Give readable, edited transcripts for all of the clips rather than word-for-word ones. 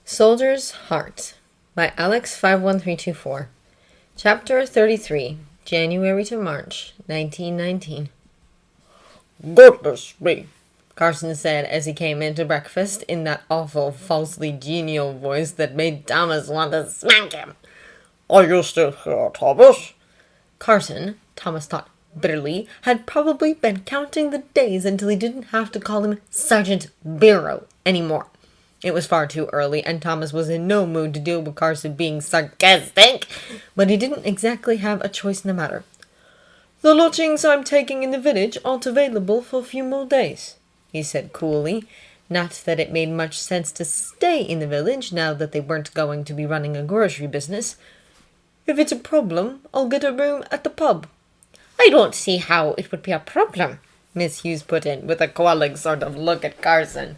Soldier's Heart by Alex 51324. Chapter 33, January to March, 1919. Goodness me, Carson said as he came in to breakfast in that awful, falsely genial voice that made Thomas want to smack him. Are you still here, Thomas? Carson, Thomas thought bitterly, had probably been counting the days until he didn't have to call him Sergeant Barrow anymore. It was far too early, and Thomas was in no mood to deal with Carson being sarcastic, but he didn't exactly have a choice in the matter. "The lodgings I'm taking in the village aren't available for a few more days," he said coolly. Not that it made much sense to stay in the village now that they weren't going to be running a grocery business. "If it's a problem, I'll get a room at the pub." "I don't see how it would be a problem," Miss Hughes put in, with a quelling sort of look at Carson.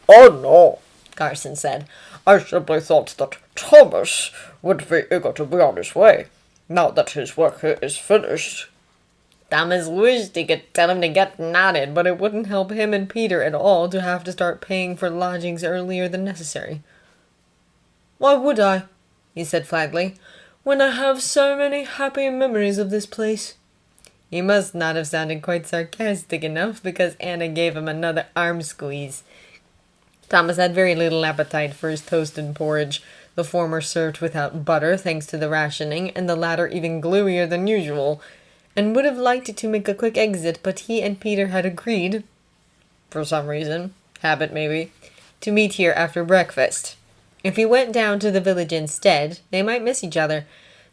"Oh no," Carson said. "I simply thought that Thomas would be eager to be on his way, now that his work here is finished." Thomas wished he could tell him to get knotted, but it wouldn't help him and Peter at all to have to start paying for lodgings earlier than necessary. "Why would I?" he said flatly, "when I have so many happy memories of this place?" He must not have sounded quite sarcastic enough, because Anna gave him another arm squeeze. Thomas had very little appetite for his toast and porridge, the former served without butter thanks to the rationing, and the latter even gloomier than usual, and would have liked to make a quick exit, but he and Peter had agreed, for some reason, habit maybe, to meet here after breakfast. If he went down to the village instead, they might miss each other.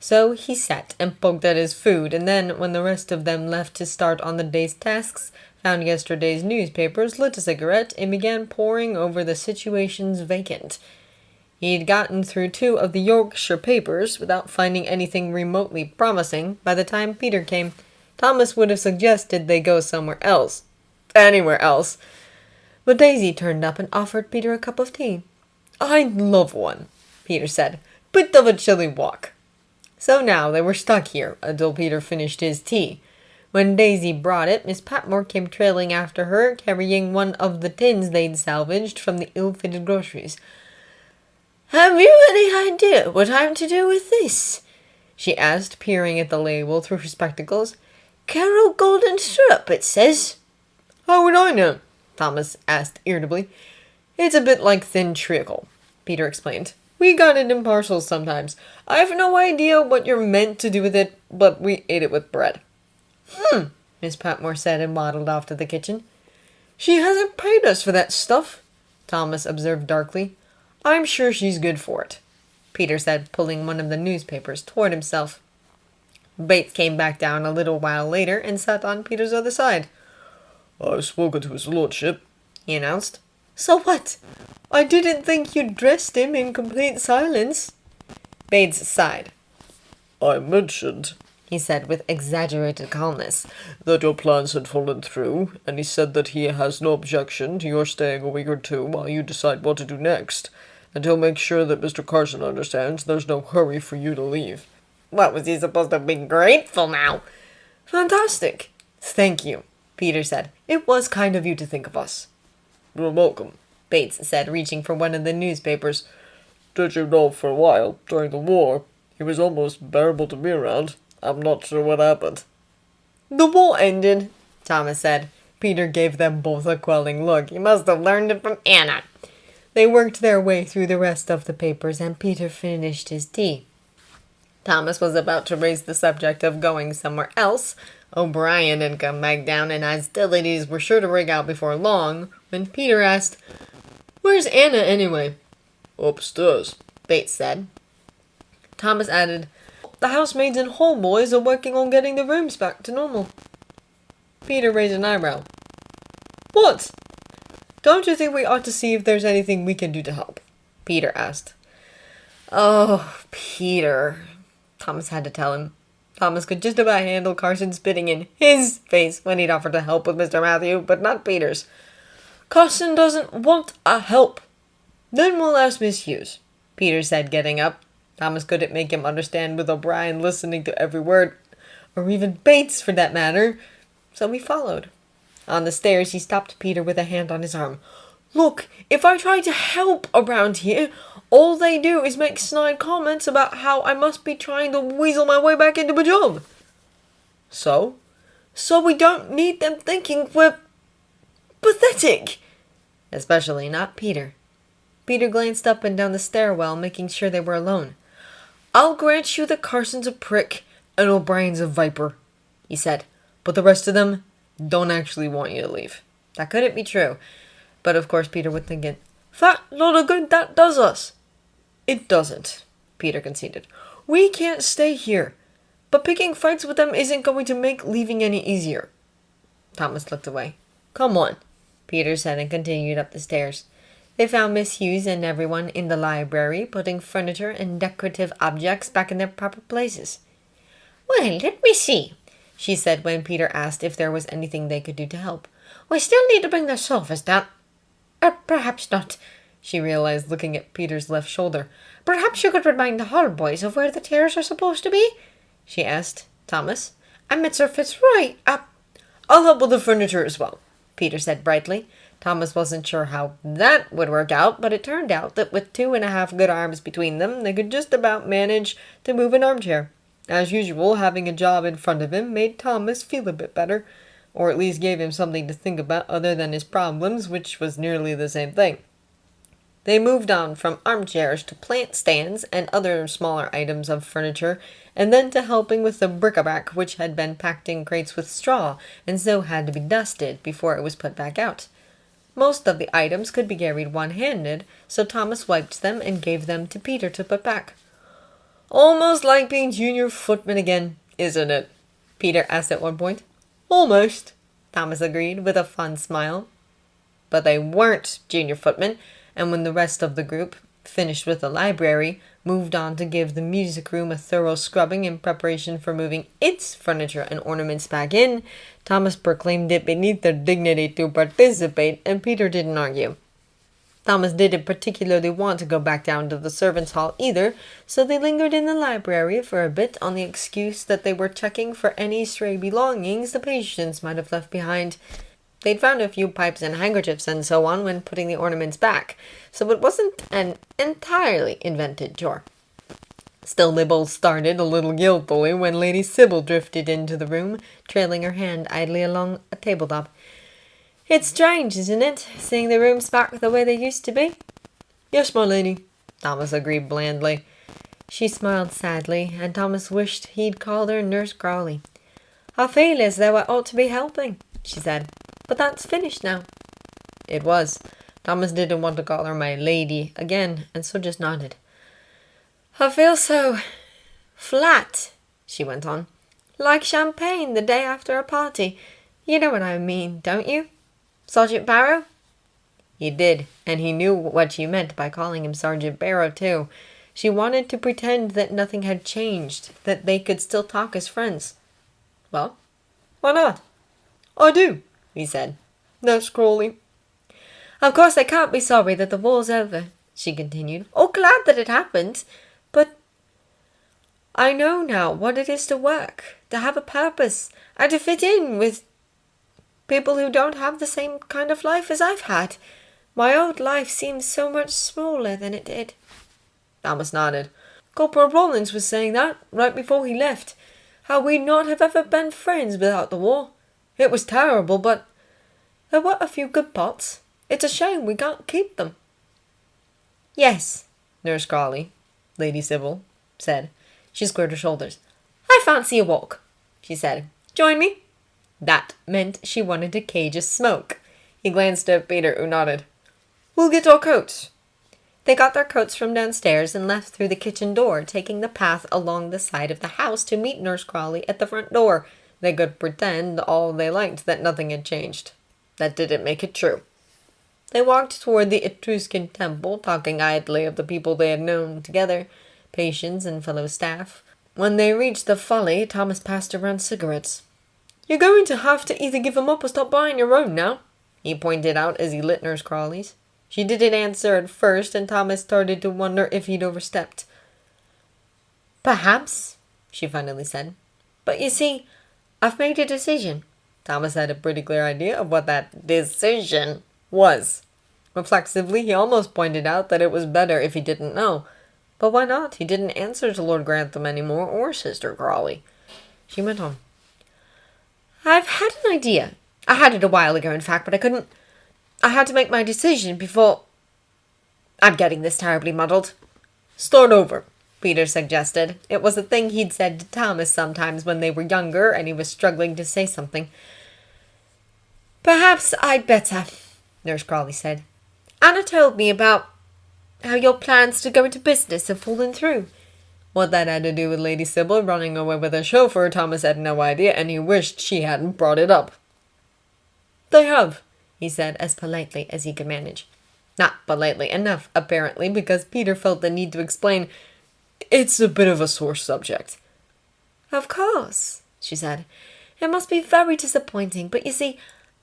So he sat and poked at his food, and then, when the rest of them left to start on the day's tasks, found yesterday's newspapers, lit a cigarette, and began poring over the situations vacant. He'd gotten through 2 of the Yorkshire papers without finding anything remotely promising by the time Peter came. Thomas would have suggested they go somewhere else. Anywhere else. But Daisy turned up and offered Peter a cup of tea. "I'd love one," Peter said. "Bit of a chilly walk." So now they were stuck here until Peter finished his tea. When Daisy brought it, Miss Patmore came trailing after her, carrying one of the tins they'd salvaged from the ill-fitted groceries. "Have you any idea what I'm to do with this?" she asked, peering at the label through her spectacles. "Carol Golden Syrup, it says." "How would I know?" Thomas asked irritably. "It's a bit like thin treacle," Peter explained. "We got it in parcels sometimes. I've no idea what you're meant to do with it, but we ate it with bread." Miss Patmore said, and waddled off to the kitchen. "She hasn't paid us for that stuff," Thomas observed darkly. "I'm sure she's good for it," Peter said, pulling one of the newspapers toward himself. Bates came back down a little while later and sat on Peter's other side. "I've spoken to his lordship," he announced. "So what? I didn't think you dressed him in complete silence." Bates sighed. "I mentioned," he said with exaggerated calmness, "that your plans had fallen through, and he said that he has no objection to your staying a week or 2 while you decide what to do next, and he'll make sure that Mr. Carson understands there's no hurry for you to leave." What, was he supposed to be grateful now? "Fantastic. Thank you," Peter said. "It was kind of you to think of us." "You're welcome," Bates said, reaching for one of the newspapers. "Did you know for a while, during the war, he was almost bearable to be around? I'm not sure what happened." "The war ended," Thomas said. Peter gave them both a quelling look. He must have learned it from Anna. They worked their way through the rest of the papers, and Peter finished his tea. Thomas was about to raise the subject of going somewhere else. O'Brien had come back down, and hostilities were sure to break out before long, when Peter asked, "Where's Anna, anyway?" "Upstairs," Bates said. Thomas added, "The housemaids and hall boys are working on getting the rooms back to normal." Peter raised an eyebrow. "What? Don't you think we ought to see if there's anything we can do to help?" Peter asked. "Oh, Peter," Thomas had to tell him. Thomas could just about handle Carson spitting in his face when he'd offered to help with Mr. Matthew, but not Peter's. "Carson doesn't want our help." "Then we'll ask Miss Hughes," Peter said, getting up. Thomas couldn't make him understand with O'Brien listening to every word, or even Bates for that matter, so he followed. On the stairs he stopped Peter with a hand on his arm. "Look, if I try to help around here, All they do is make snide comments about how I must be trying to weasel my way back into a job. So? So we don't need them thinking we're pathetic. Especially not Peter. Peter glanced up and down the stairwell, making sure they were alone. I'll grant you that Carson's a prick and O'Brien's a viper, he said. But the rest of them don't actually want you to leave. That couldn't be true. But of course Peter would think it. That lot of good that does us. It doesn't, Peter conceded. We can't stay here. But picking fights with them isn't going to make leaving any easier. Thomas looked away. Come on, Peter said and continued up the stairs. They found Miss Hughes and everyone in the library, putting furniture and decorative objects back in their proper places. Well, let me see, she said when Peter asked if there was anything they could do to help. We still need to bring the sofas down. Perhaps not, she realized, looking at Peter's left shoulder. Perhaps you could remind the hall boys of where the chairs are supposed to be? She asked Thomas. And Mr. Fitzroy, I'll help with the furniture as well, Peter said brightly. Thomas wasn't sure how that would work out, but it turned out that with 2.5 good arms between them, they could just about manage to move an armchair. As usual, having a job in front of him made Thomas feel a bit better, or at least gave him something to think about other than his problems, which was nearly the same thing. They moved on from armchairs to plant stands and other smaller items of furniture, and then to helping with the bric-a-brac, which had been packed in crates with straw, and so had to be dusted before it was put back out. Most of the items could be carried one-handed, so Thomas wiped them and gave them to Peter to put back. Almost like being junior footman again, isn't it? Peter asked at one point. Almost, Thomas agreed with a fun smile. But they weren't junior footmen, and when the rest of the group, finished with the library, moved on to give the music room a thorough scrubbing in preparation for moving its furniture and ornaments back in, Thomas proclaimed it beneath their dignity to participate, and Peter didn't argue. Thomas didn't particularly want to go back down to the servants' hall either, so they lingered in the library for a bit on the excuse that they were checking for any stray belongings the patients might have left behind. They'd found a few pipes and handkerchiefs and so on when putting the ornaments back, so it wasn't an entirely invented chore. Still, they both started a little guiltily when Lady Sybil drifted into the room, trailing her hand idly along a tabletop. It's strange, isn't it, seeing the rooms back the way they used to be? Yes, my lady, Thomas agreed blandly. She smiled sadly, and Thomas wished he'd called her Nurse Crawley. I feel as though I ought to be helping, she said, but that's finished now. It was. Thomas didn't want to call her my lady again, and so just nodded. I feel so flat, she went on, like champagne the day after a party. You know what I mean, don't you? Sergeant Barrow? He did, and he knew what she meant by calling him Sergeant Barrow, too. She wanted to pretend that nothing had changed, that they could still talk as friends. Well, why not? I do, he said. Nurse Crawley. Of course I can't be sorry that the war's over, she continued. Oh, glad that it happened. But I know now what it is to work, to have a purpose, and to fit in with people who don't have the same kind of life as I've had. My old life seems so much smaller than it did. Thomas nodded. Corporal Rollins was saying that right before he left. How we'd not have ever been friends without the war. It was terrible, but there were a few good parts. It's a shame we can't keep them. Yes, Nurse Crawley, Lady Sybil said. She squared her shoulders. I fancy a walk, she said. Join me? That meant she wanted to cage a smoke. He glanced at Peter, who nodded. We'll get our coats. They got their coats from downstairs and left through the kitchen door, taking the path along the side of the house to meet Nurse Crawley at the front door. They could pretend all they liked that nothing had changed. That didn't make it true. They walked toward the Etruscan temple, talking idly of the people they had known together, patients and fellow staff. When they reached the folly, Thomas passed around cigarettes. You're going to have to either give them up or stop buying your own now, he pointed out as he lit Nurse Crawley's. She didn't answer at first, and Thomas started to wonder if he'd overstepped. Perhaps, she finally said. But you see, I've made a decision. Thomas had a pretty clear idea of what that decision was. Reflexively, he almost pointed out that it was better if he didn't know. But why not? He didn't answer to Lord Grantham any more, or Sister Crawley. She went on. I've had an idea. I had it a while ago, in fact, but I couldn't... I had to make my decision before... I'm getting this terribly muddled. Start over, Peter suggested. It was a thing he'd said to Thomas sometimes when they were younger, and he was struggling to say something. Perhaps I'd better, Nurse Crawley said. Anna told me about how your plans to go into business have fallen through. What that had to do with Lady Sybil running away with a chauffeur, Thomas had no idea, and he wished she hadn't brought it up. They have, he said, as politely as he could manage. Not politely enough, apparently, because Peter felt the need to explain, it's a bit of a sore subject. Of course, she said. It must be very disappointing, but you see,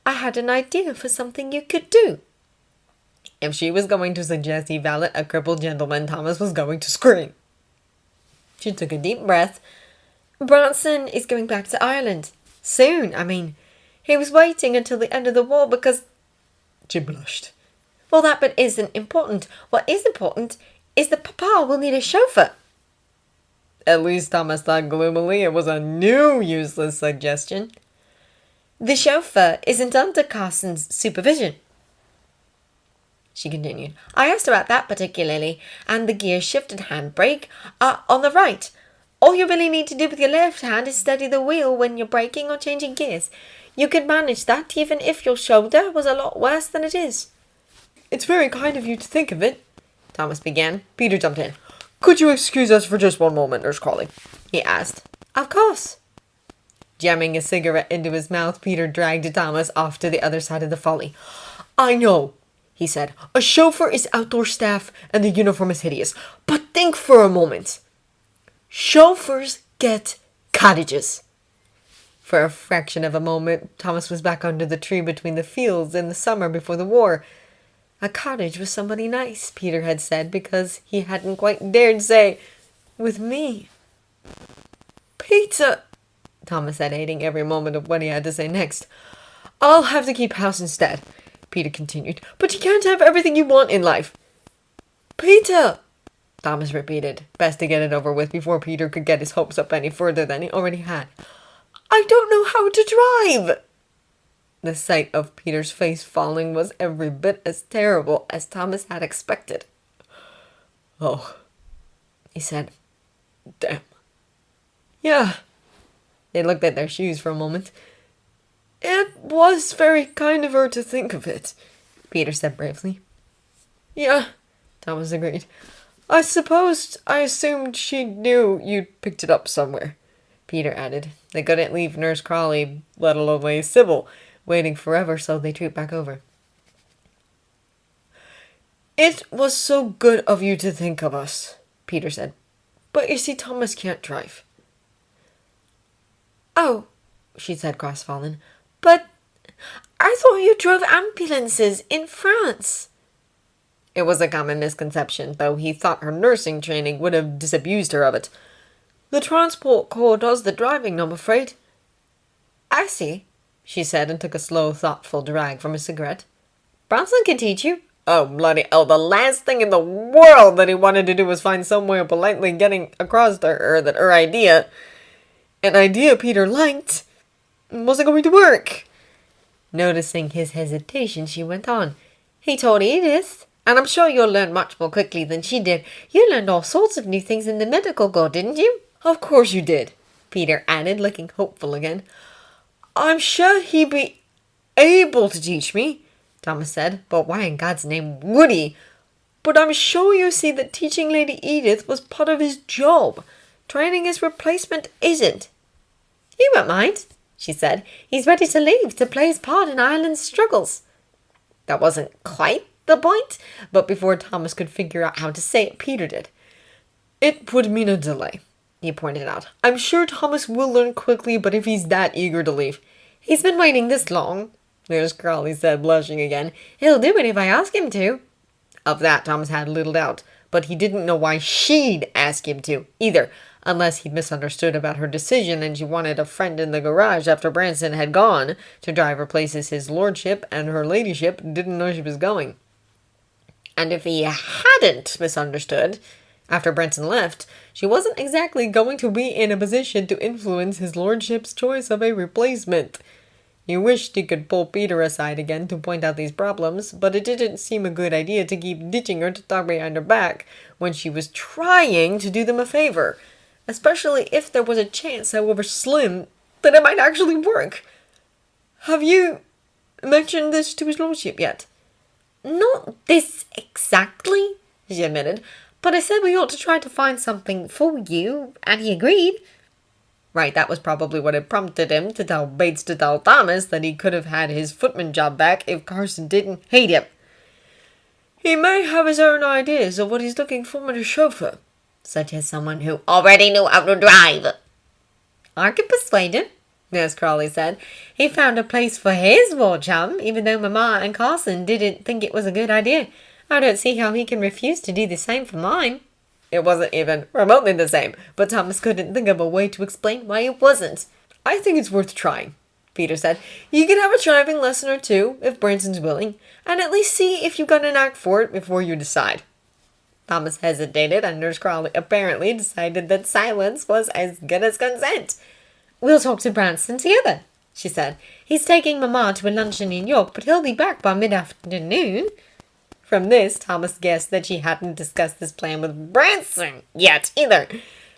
I had an idea for something you could do. If she was going to suggest he valet a crippled gentleman, Thomas was going to scream. She took a deep breath. Bronson is going back to Ireland. Soon, I mean. He was waiting until the end of the war because... She blushed. Well, that bit isn't important. What is important is that Papa will need a chauffeur. At least Thomas thought gloomily it was a new useless suggestion. The chauffeur isn't under Carson's supervision, she continued. I asked about that particularly, and the gear shift and handbrake are on the right. All you really need to do with your left hand is steady the wheel when you're braking or changing gears. You could manage that even if your shoulder was a lot worse than it is. It's very kind of you to think of it, Thomas began. Peter jumped in. Could you excuse us for just one moment, Nurse Crawley? He asked. Of course. Jamming a cigarette into his mouth, Peter dragged Thomas off to the other side of the folly. I know, he said. A chauffeur is outdoor staff and the uniform is hideous. But think for a moment. Chauffeurs get cottages. For a fraction of a moment, Thomas was back under the tree between the fields in the summer before the war. A cottage with somebody nice, Peter had said, because he hadn't quite dared say, with me. Peter, Thomas said, hating every moment of what he had to say next. I'll have to keep house instead, Peter continued. But you can't have everything you want in life. Peter, Thomas repeated, best to get it over with before Peter could get his hopes up any further than he already had. I don't know how to drive. The sight of Peter's face falling was every bit as terrible as Thomas had expected. Oh, he said. Damn. Yeah. They looked at their shoes for a moment. It was very kind of her to think of it, Peter said bravely. Yeah, Thomas agreed. I assumed she knew you'd picked it up somewhere, Peter added. They couldn't leave Nurse Crawley, let alone Lady Sybil, waiting forever, so they trooped back over. It was so good of you to think of us, Peter said. But you see, Thomas can't drive. Oh, she said crestfallen. But I thought you drove ambulances in France. It was a common misconception, though he thought her nursing training would have disabused her of it. The transport corps does the driving, I'm afraid. I see, she said, and took a slow, thoughtful drag from a cigarette. Bronson can teach you. Oh, bloody hell, the last thing in the world that he wanted to do was find some way of politely getting across to her that her idea, an idea Peter liked, wasn't going to work. Noticing his hesitation, she went on. He told Edith, and I'm sure you'll learn much more quickly than she did. You learned all sorts of new things in the medical corps, didn't you? Of course you did, Peter added, looking hopeful again. I'm sure he'd be able to teach me, Thomas said, but why in God's name would he? But I'm sure you see that teaching Lady Edith was part of his job. Training his replacement isn't. He won't mind, she said. He's ready to leave to play his part in Ireland's struggles. That wasn't quite the point, but before Thomas could figure out how to say it, Peter did. It would mean a delay, he pointed out. I'm sure Thomas will learn quickly, but if he's that eager to leave. He's been waiting this long, Nurse Crawley said, blushing again. He'll do it if I ask him to. Of that Thomas had little doubt, but he didn't know why she'd ask him to, either, unless he'd misunderstood about her decision and she wanted a friend in the garage after Branson had gone to drive her places his lordship and her ladyship didn't know she was going. And if he hadn't misunderstood, after Branson left, she wasn't exactly going to be in a position to influence his lordship's choice of a replacement. He wished he could pull Peter aside again to point out these problems, but it didn't seem a good idea to keep ditching her to talk behind her back when she was trying to do them a favor, especially if there was a chance, however slim, that it might actually work. Have you mentioned this to his lordship yet? Not this exactly, she admitted, but I said we ought to try to find something for you, and he agreed. Right, that was probably what had prompted him to tell Bates to tell Thomas that he could have had his footman job back if Carson didn't hate him. He may have his own ideas of what he's looking for in a chauffeur, such as someone who already knew how to drive. I could persuade him, Nurse Crawley said. He found a place for his war chum, even though Mamma and Carson didn't think it was a good idea. I don't see how he can refuse to do the same for mine. It wasn't even remotely the same, but Thomas couldn't think of a way to explain why it wasn't. I think it's worth trying, Peter said. You can have a driving lesson or two, if Branson's willing, and at least see if you've got an knack for it before you decide. Thomas hesitated, and Nurse Crawley apparently decided that silence was as good as consent. We'll talk to Branson together, she said. He's taking Mamma to a luncheon in York, but he'll be back by mid-afternoon. From this, Thomas guessed that she hadn't discussed this plan with Branson yet either.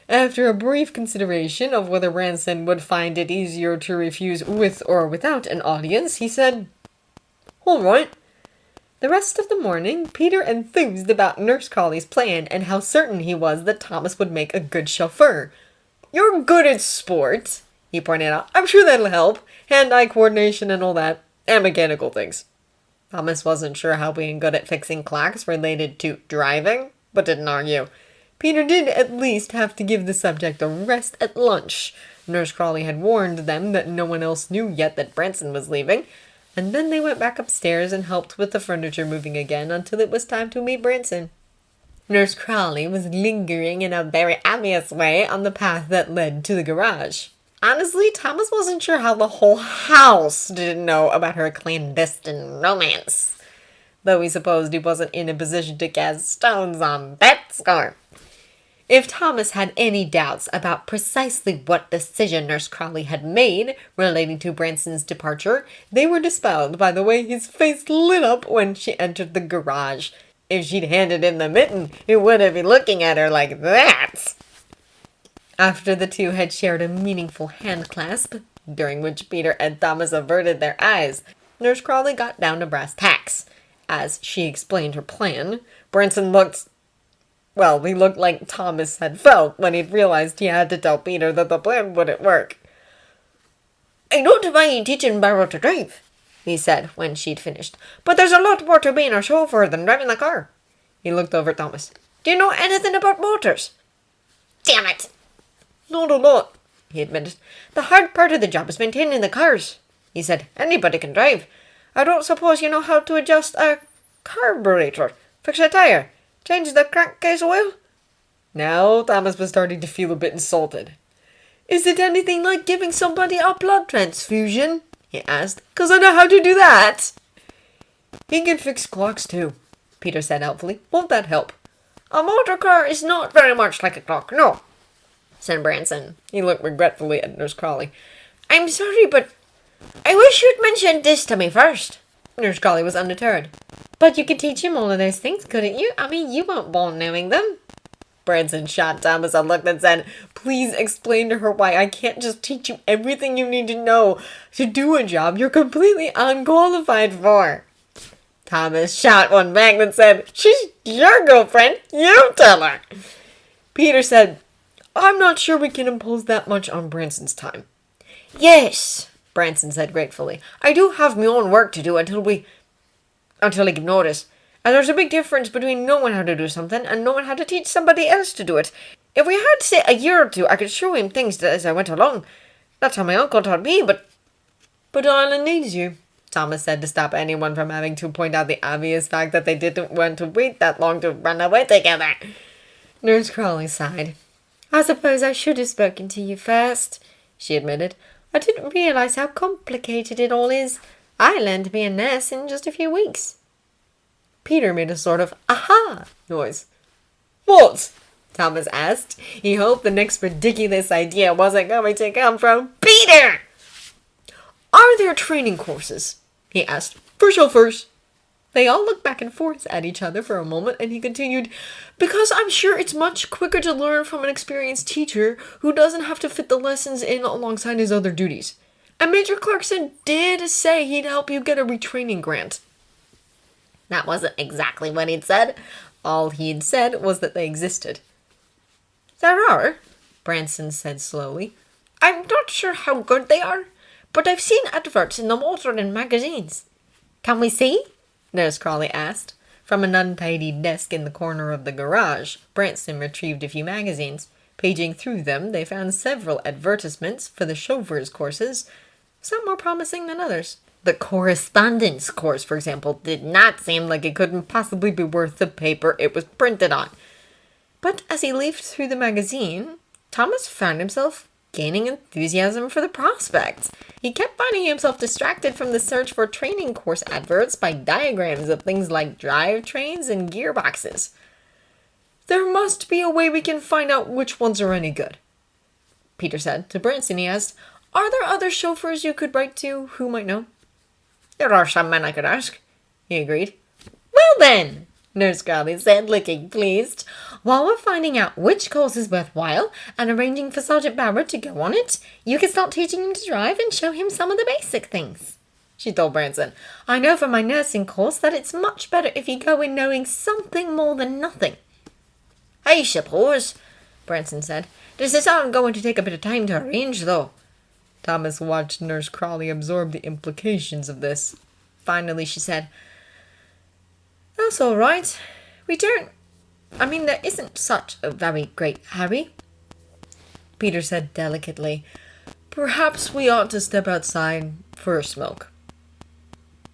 After a brief consideration of whether Branson would find it easier to refuse with or without an audience, he said, "All right." The rest of the morning, Peter enthused about Nurse Crawley's plan and how certain he was that Thomas would make a good chauffeur. "You're good at sport," he pointed out. "I'm sure that'll help. Hand-eye coordination and all that. And mechanical things." Thomas wasn't sure how being good at fixing clocks related to driving, but didn't argue. Peter did at least have to give the subject a rest at lunch. Nurse Crawley had warned them that no one else knew yet that Branson was leaving, and then they went back upstairs and helped with the furniture moving again until it was time to meet Branson. Nurse Crawley was lingering in a very obvious way on the path that led to the garage. Honestly, Thomas wasn't sure how the whole house didn't know about her clandestine romance, though he supposed he wasn't in a position to cast stones on that score. If Thomas had any doubts about precisely what decision Nurse Crawley had made relating to Branson's departure, they were dispelled by the way his face lit up when she entered the garage. If she'd handed him the mitten, he would have been looking at her like that. After the two had shared a meaningful hand clasp, during which Peter and Thomas averted their eyes, Nurse Crawley got down to brass tacks. As she explained her plan, Branson looked like Thomas had felt when he'd realized he had to tell Peter that the plan wouldn't work. "I don't mind teaching Barrow to drive," he said when she'd finished, "but there's a lot more to being a chauffeur than driving the car." He looked over at Thomas. "Do you know anything about motors?" "Damn it!" "Not a lot," he admitted. "The hard part of the job is maintaining the cars," he said. "Anybody can drive. I don't suppose you know how to adjust a carburetor, fix a tire, change the crankcase oil?" Now Thomas was starting to feel a bit insulted. "Is it anything like giving somebody a blood transfusion?" he asked. "'Cause I know how to do that." "He can fix clocks too," Peter said helpfully. "Won't that help?" "A motor car is not very much like a clock, no," said Branson. He looked regretfully at Nurse Crawley. "I'm sorry, but I wish you'd mentioned this to me first." Nurse Crawley was undeterred. "But you could teach him all of those things, couldn't you? I mean, you weren't born knowing them." Branson shot Thomas a look that said, "Please explain to her why I can't just teach you everything you need to know to do a job you're completely unqualified for." Thomas shot one back that said, "She's your girlfriend. You tell her." Peter said, "I'm not sure we can impose that much on Branson's time." "Yes," Branson said gratefully. "I do have my own work to do until he give notice. And there's a big difference between knowing how to do something and knowing how to teach somebody else to do it. If we had, say, a year or two, I could show him things as I went along. That's how my uncle taught me, but Ireland needs you," Thomas said to stop anyone from having to point out the obvious fact that they didn't want to wait that long to run away together. Nurse Crawley sighed. "I suppose I should have spoken to you first," she admitted. "I didn't realize how complicated it all is. I learned to be a nurse in just a few weeks." Peter made a sort of aha noise. What? Thomas asked. He hoped the next ridiculous idea wasn't going to come from Peter. Are there training courses? He asked. For chauffeurs. They all looked back and forth at each other for a moment, and he continued, because I'm sure it's much quicker to learn from an experienced teacher who doesn't have to fit the lessons in alongside his other duties. And Major Clarkson did say he'd help you get a retraining grant. That wasn't exactly what he'd said. All he'd said was that they existed. There are, Branson said slowly. I'm not sure how good they are, but I've seen adverts in the modern magazines. Can we see? Nurse Crawley asked. From an untidy desk in the corner of the garage, Branson retrieved a few magazines. Paging through them, they found several advertisements for the chauffeurs' courses, some more promising than others. The correspondence course, for example, did not seem like it couldn't possibly be worth the paper it was printed on. But as he leafed through the magazine, Thomas found himself gaining enthusiasm for the prospect. He kept finding himself distracted from the search for training course adverts by diagrams of things like drivetrains and gearboxes. There must be a way we can find out which ones are any good, Peter said. To Branson, he asked, are there other chauffeurs you could write to who might know? There are some men I could ask, he agreed. Well then, Nurse Crawley said, looking pleased. While we're finding out which course is worthwhile and arranging for Sergeant Barrow to go on it, you can start teaching him to drive and show him some of the basic things, she told Branson. I know from my nursing course that it's much better if you go in knowing something more than nothing. I suppose, Branson said. This is all going to take a bit of time to arrange, though. Thomas watched Nurse Crawley absorb the implications of this. Finally, she said, that's all right. There isn't such a very great hurry. Peter said delicately, perhaps we ought to step outside for a smoke.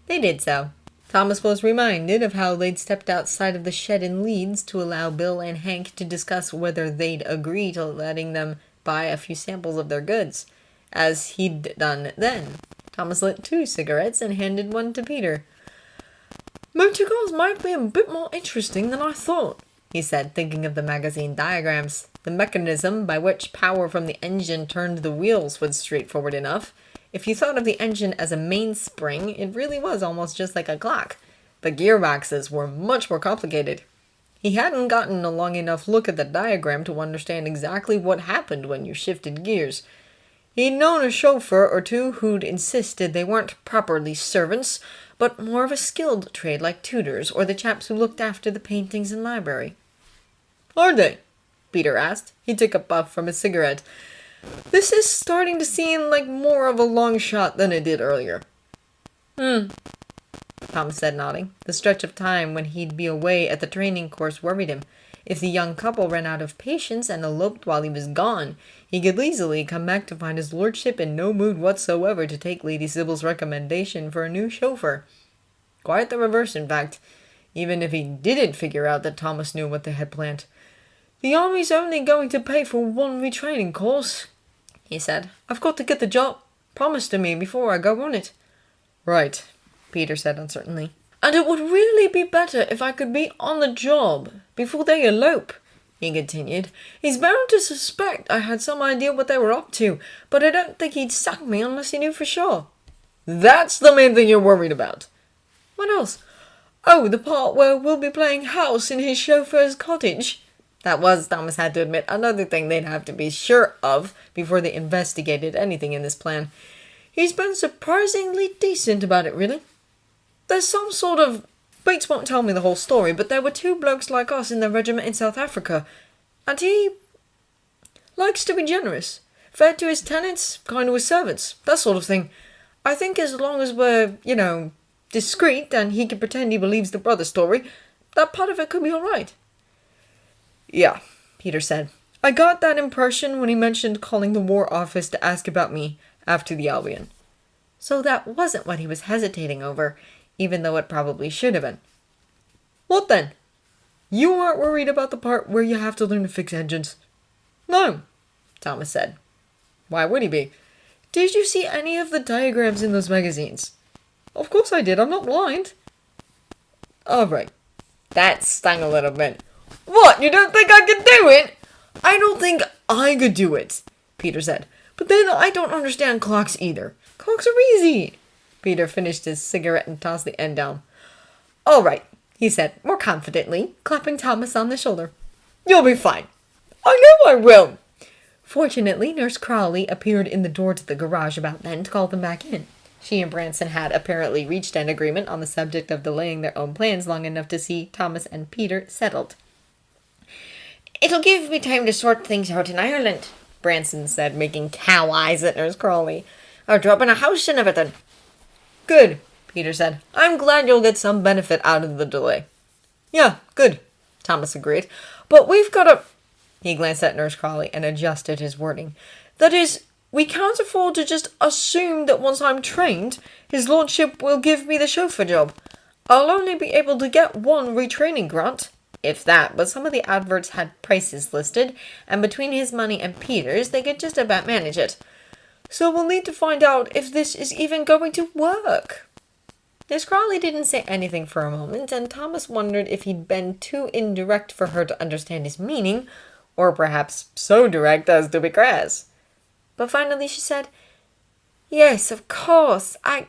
They did so. Thomas was reminded of how they'd stepped outside of the shed in Leeds to allow Bill and Hank to discuss whether they'd agree to letting them buy a few samples of their goods, as he'd done then. Thomas lit 2 cigarettes and handed one to Peter. Motor cars might be a bit more interesting than I thought, he said, thinking of the magazine diagrams. The mechanism by which power from the engine turned the wheels was straightforward enough. If you thought of the engine as a mainspring, it really was almost just like a clock. The gearboxes were much more complicated. He hadn't gotten a long enough look at the diagram to understand exactly what happened when you shifted gears. He'd known a chauffeur or two who'd insisted they weren't properly servants, but more of a skilled trade like tutors or the chaps who looked after the paintings in library. Are they? Peter asked. He took a puff from his cigarette. This is starting to seem like more of a long shot than it did earlier. Tom said, nodding. The stretch of time when he'd be away at the training course worried him. If the young couple ran out of patience and eloped while he was gone, he could easily come back to find his lordship in no mood whatsoever to take Lady Sybil's recommendation for a new chauffeur. Quite the reverse, in fact, even if he didn't figure out that Thomas knew what they had planned. The army's only going to pay for 1 retraining course, he said. I've got to get the job promised to me before I go on it. Right, Peter said uncertainly. And it would really be better if I could be on the job before they elope, he continued. He's bound to suspect I had some idea what they were up to, but I don't think he'd sack me unless he knew for sure. That's the main thing you're worried about. What else? Oh, the part where we'll be playing house in his chauffeur's cottage. That was, Thomas had to admit, another thing they'd have to be sure of before they investigated anything in this plan. He's been surprisingly decent about it, really. There's some sort of... Bates won't tell me the whole story, but there were 2 blokes like us in the regiment in South Africa, and he likes to be generous. Fair to his tenants, kind to his servants, that sort of thing. I think as long as we're, discreet and he can pretend he believes the brother story, that part of it could be all right. Yeah, Peter said. I got that impression when he mentioned calling the War Office to ask about me after the Albion. So that wasn't what he was hesitating over, even though it probably should have been. What then? You aren't worried about the part where you have to learn to fix engines? No, Thomas said. Why would he be? Did you see any of the diagrams in those magazines? Of course I did, I'm not blind. All right, That stung a little bit. What, you don't think I could do it? I don't think I could do it, Peter said. But then I don't understand clocks either. Clocks are easy. Peter finished his cigarette and tossed the end down. All right, he said, more confidently, clapping Thomas on the shoulder. You'll be fine. I know I will. Fortunately, Nurse Crawley appeared in the door to the garage about then to call them back in. She and Branson had apparently reached an agreement on the subject of delaying their own plans long enough to see Thomas and Peter settled. It'll give me time to sort things out in Ireland, Branson said, making cow eyes at Nurse Crawley. I'll drop in a house and everything. Good, Peter said. I'm glad you'll get some benefit out of the delay. Yeah, good, Thomas agreed. But we've got to... He glanced at Nurse Crawley and adjusted his wording. That is, we can't afford to just assume that once I'm trained, his lordship will give me the chauffeur job. I'll only be able to get one retraining grant, if that, but some of the adverts had prices listed, and between his money and Peter's, they could just about manage it. So we'll need to find out if this is even going to work. Miss Crawley didn't say anything for a moment, and Thomas wondered if he'd been too indirect for her to understand his meaning, or perhaps so direct as to be crass. But finally she said, Yes, of course. I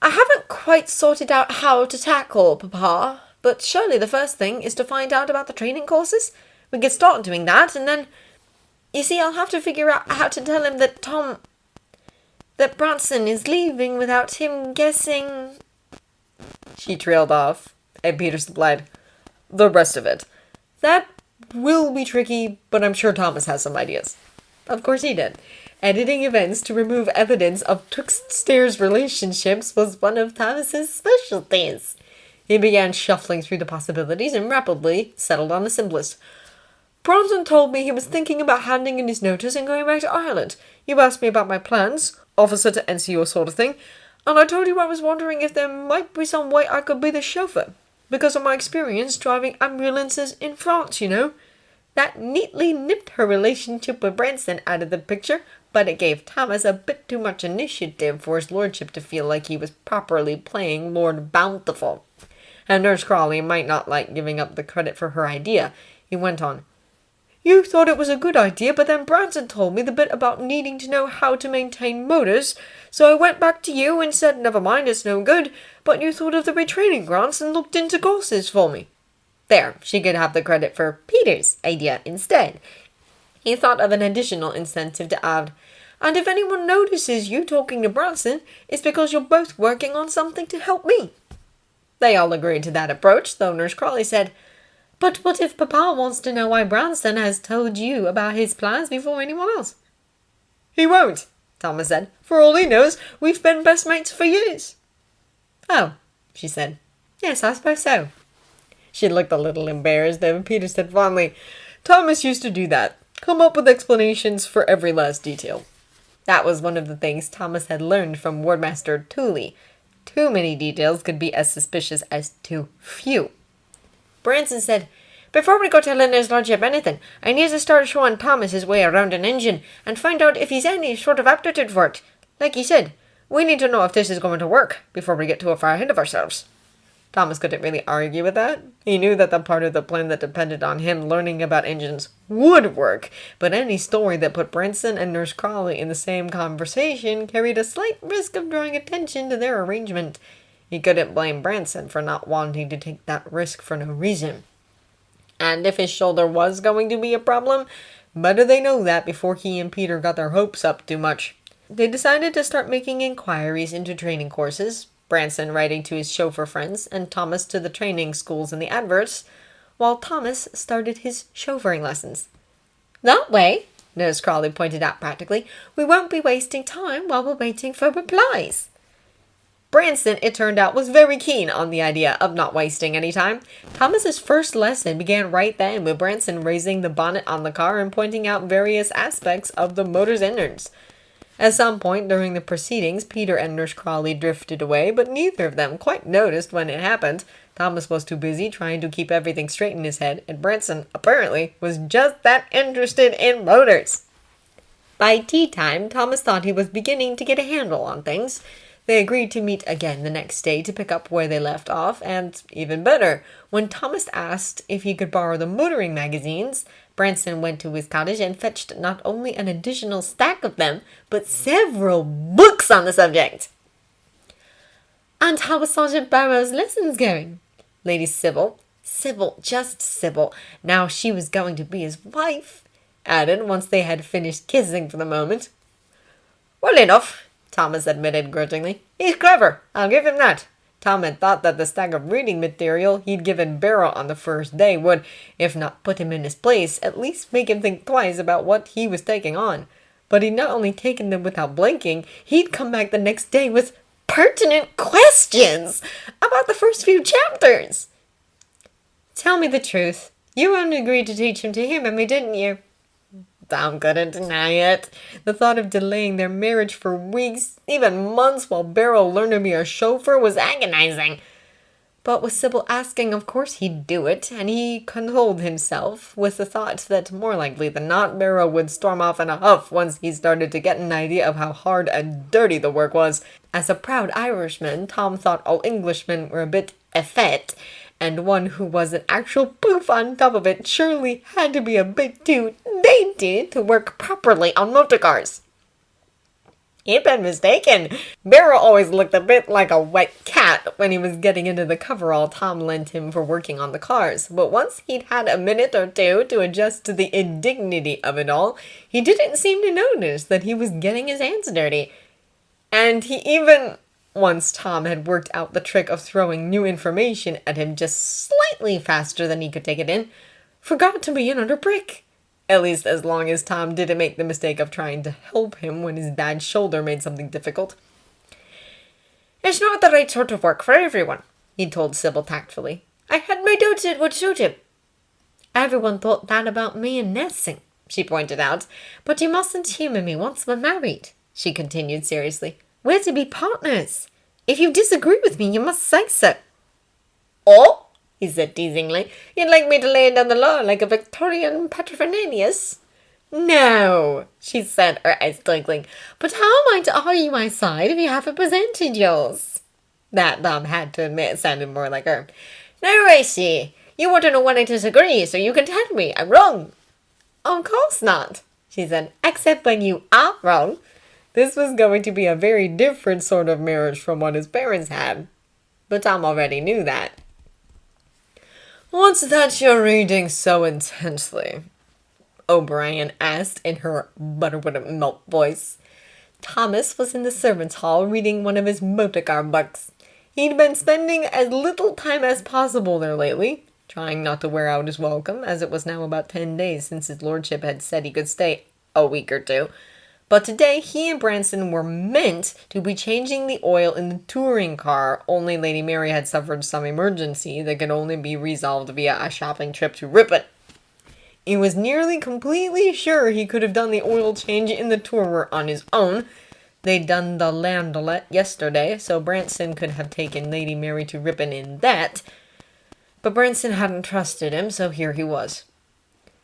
haven't quite sorted out how to tackle Papa, but surely the first thing is to find out about the training courses. We could start doing that, and then... You see, I'll have to figure out how to tell him that that Branson is leaving without him guessing... She trailed off, and Peter supplied, The rest of it. That will be tricky, but I'm sure Thomas has some ideas. Of course he did. Editing events to remove evidence of twixt-stairs relationships was one of Thomas's specialties. He began shuffling through the possibilities and rapidly settled on the simplest. Bronson told me he was thinking about handing in his notice and going back to Ireland. You asked me about my plans, officer to NCO sort of thing, and I told you I was wondering if there might be some way I could be the chauffeur, because of my experience driving ambulances in France, you know. That neatly nipped her relationship with Branson out of the picture, but it gave Thomas a bit too much initiative for his lordship to feel like he was properly playing Lord Bountiful. And Nurse Crawley might not like giving up the credit for her idea. He went on. You thought it was a good idea, but then Branson told me the bit about needing to know how to maintain motors, so I went back to you and said, never mind, it's no good, but you thought of the retraining grants and looked into courses for me. There, she could have the credit for Peter's idea instead. He thought of an additional incentive to add, and if anyone notices you talking to Branson, it's because you're both working on something to help me. They all agreed to that approach, though Nurse Crawley said, But what if Papa wants to know why Branson has told you about his plans before anyone else? He won't, Thomas said. For all he knows, we've been best mates for years. Oh, she said. Yes, I suppose so. She looked a little embarrassed, and Peter said fondly, Thomas used to do that. Come up with explanations for every last detail. That was one of the things Thomas had learned from Wardmaster Tooley. Too many details could be as suspicious as too few. Branson said, Before we go telling his lordship anything, I need to start showing Thomas his way around an engine and find out if he's any sort of aptitude for it. Like he said, we need to know if this is going to work before we get too far ahead of ourselves. Thomas couldn't really argue with that. He knew that the part of the plan that depended on him learning about engines would work, but any story that put Branson and Nurse Crawley in the same conversation carried a slight risk of drawing attention to their arrangement. He couldn't blame Branson for not wanting to take that risk for no reason. And if his shoulder was going to be a problem, better they know that before he and Peter got their hopes up too much. They decided to start making inquiries into training courses, Branson writing to his chauffeur friends, and Thomas to the training schools in the adverts, while Thomas started his chauffeuring lessons. That way, Nurse Crawley pointed out practically, we won't be wasting time while we're waiting for replies. Branson, it turned out, was very keen on the idea of not wasting any time. Thomas's first lesson began right then, with Branson raising the bonnet on the car and pointing out various aspects of the motor's innards. At some point during the proceedings, Peter and Nurse Crawley drifted away, but neither of them quite noticed when it happened. Thomas was too busy trying to keep everything straight in his head, and Branson, apparently, was just that interested in motors. By tea time, Thomas thought he was beginning to get a handle on things. They agreed to meet again the next day to pick up where they left off, and, even better, when Thomas asked if he could borrow the motoring magazines, Branson went to his cottage and fetched not only an additional stack of them, but several books on the subject. "And how was Sergeant Barrow's lessons going?" Lady Sybil, just Sybil, now she was going to be his wife, added once they had finished kissing for the moment. "Well enough," Thomas admitted grudgingly. "He's clever, I'll give him that." Tom had thought that the stack of reading material he'd given Barrow on the first day would, if not put him in his place, at least make him think twice about what he was taking on. But he'd not only taken them without blinking, he'd come back the next day with pertinent questions about the first few chapters. "Tell me the truth. You only agreed to teach him to humor me, didn't you?" Tom couldn't deny it. The thought of delaying their marriage for weeks, even months, while Barrow learned to be a chauffeur was agonizing. But with Sybil asking, of course he'd do it, and he consoled himself with the thought that more likely than not Barrow would storm off in a huff once he started to get an idea of how hard and dirty the work was. As a proud Irishman, Tom thought all Englishmen were a bit effete, and one who was an actual poof on top of it surely had to be a bit too dainty to work properly on motor cars. He'd been mistaken. Barrow always looked a bit like a wet cat when he was getting into the coverall Tom lent him for working on the cars, but once he'd had a minute or two to adjust to the indignity of it all, he didn't seem to notice that he was getting his hands dirty. And he even, once Tom had worked out the trick of throwing new information at him just slightly faster than he could take it in, forgot to be another brick. At least as long as Tom didn't make the mistake of trying to help him when his dad's shoulder made something difficult. "It's not the right sort of work for everyone," he told Sybil tactfully. "I had my doubts it would suit him." "Everyone thought that about me and Nessing," she pointed out. "But you mustn't humour me once we're married," she continued seriously. "We're to be partners. If you disagree with me, you must say so." "Oh?" he said teasingly. "You'd like me to lay down the law like a Victorian paterfamilias?" "No," she said, her eyes twinkling. "But how am I to argue my side if you haven't presented yours?" That, Tom had to admit, sounded more like her. "Now I see. You want to know when I disagree, so you can tell me I'm wrong." "Of course not," she said, "except when you are wrong." This was going to be a very different sort of marriage from what his parents had. But Tom already knew that. "What's that you're reading so intensely?" O'Brien asked in her buttermilk voice. Thomas was in the servants' hall reading one of his motor car books. He'd been spending as little time as possible there lately, trying not to wear out his welcome, as it was now about 10 days since his lordship had said he could stay a week or two. But today he and Branson were meant to be changing the oil in the touring car, only Lady Mary had suffered some emergency that could only be resolved via a shopping trip to Ripon. He was nearly completely sure he could have done the oil change in the tourer on his own. They'd done the landaulette yesterday, so Branson could have taken Lady Mary to Ripon in that. But Branson hadn't trusted him, so here he was.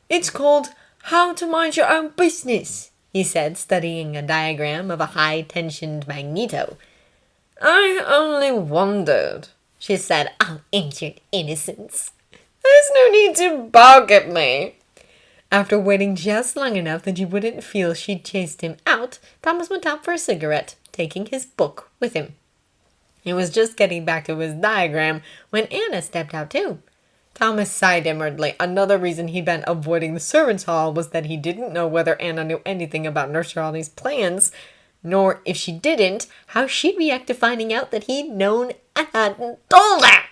"It's called How to Mind Your Own Business," he said, studying a diagram of a high-tensioned magneto. "I only wondered," she said, all injured innocence. "There's no need to bark at me." After waiting just long enough that he wouldn't feel she'd chased him out, Thomas went out for a cigarette, taking his book with him. He was just getting back to his diagram when Anna stepped out too. Thomas sighed inwardly. Another reason he'd been avoiding the servants' hall was that he didn't know whether Anna knew anything about Nurse Charlie's plans, nor, if she didn't, how she'd react to finding out that he'd known and hadn't told her.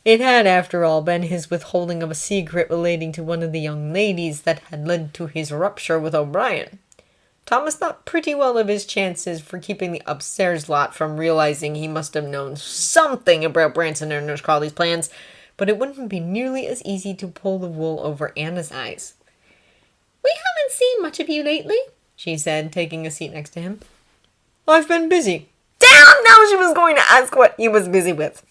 It had, after all, been his withholding of a secret relating to one of the young ladies that had led to his rupture with O'Brien. Thomas thought pretty well of his chances for keeping the upstairs lot from realizing he must have known something about Branson and Nurse Charlie's plans, but it wouldn't be nearly as easy to pull the wool over Anna's eyes. "We haven't seen much of you lately," she said, taking a seat next to him. "I've been busy." Damn! Now she was going to ask what he was busy with.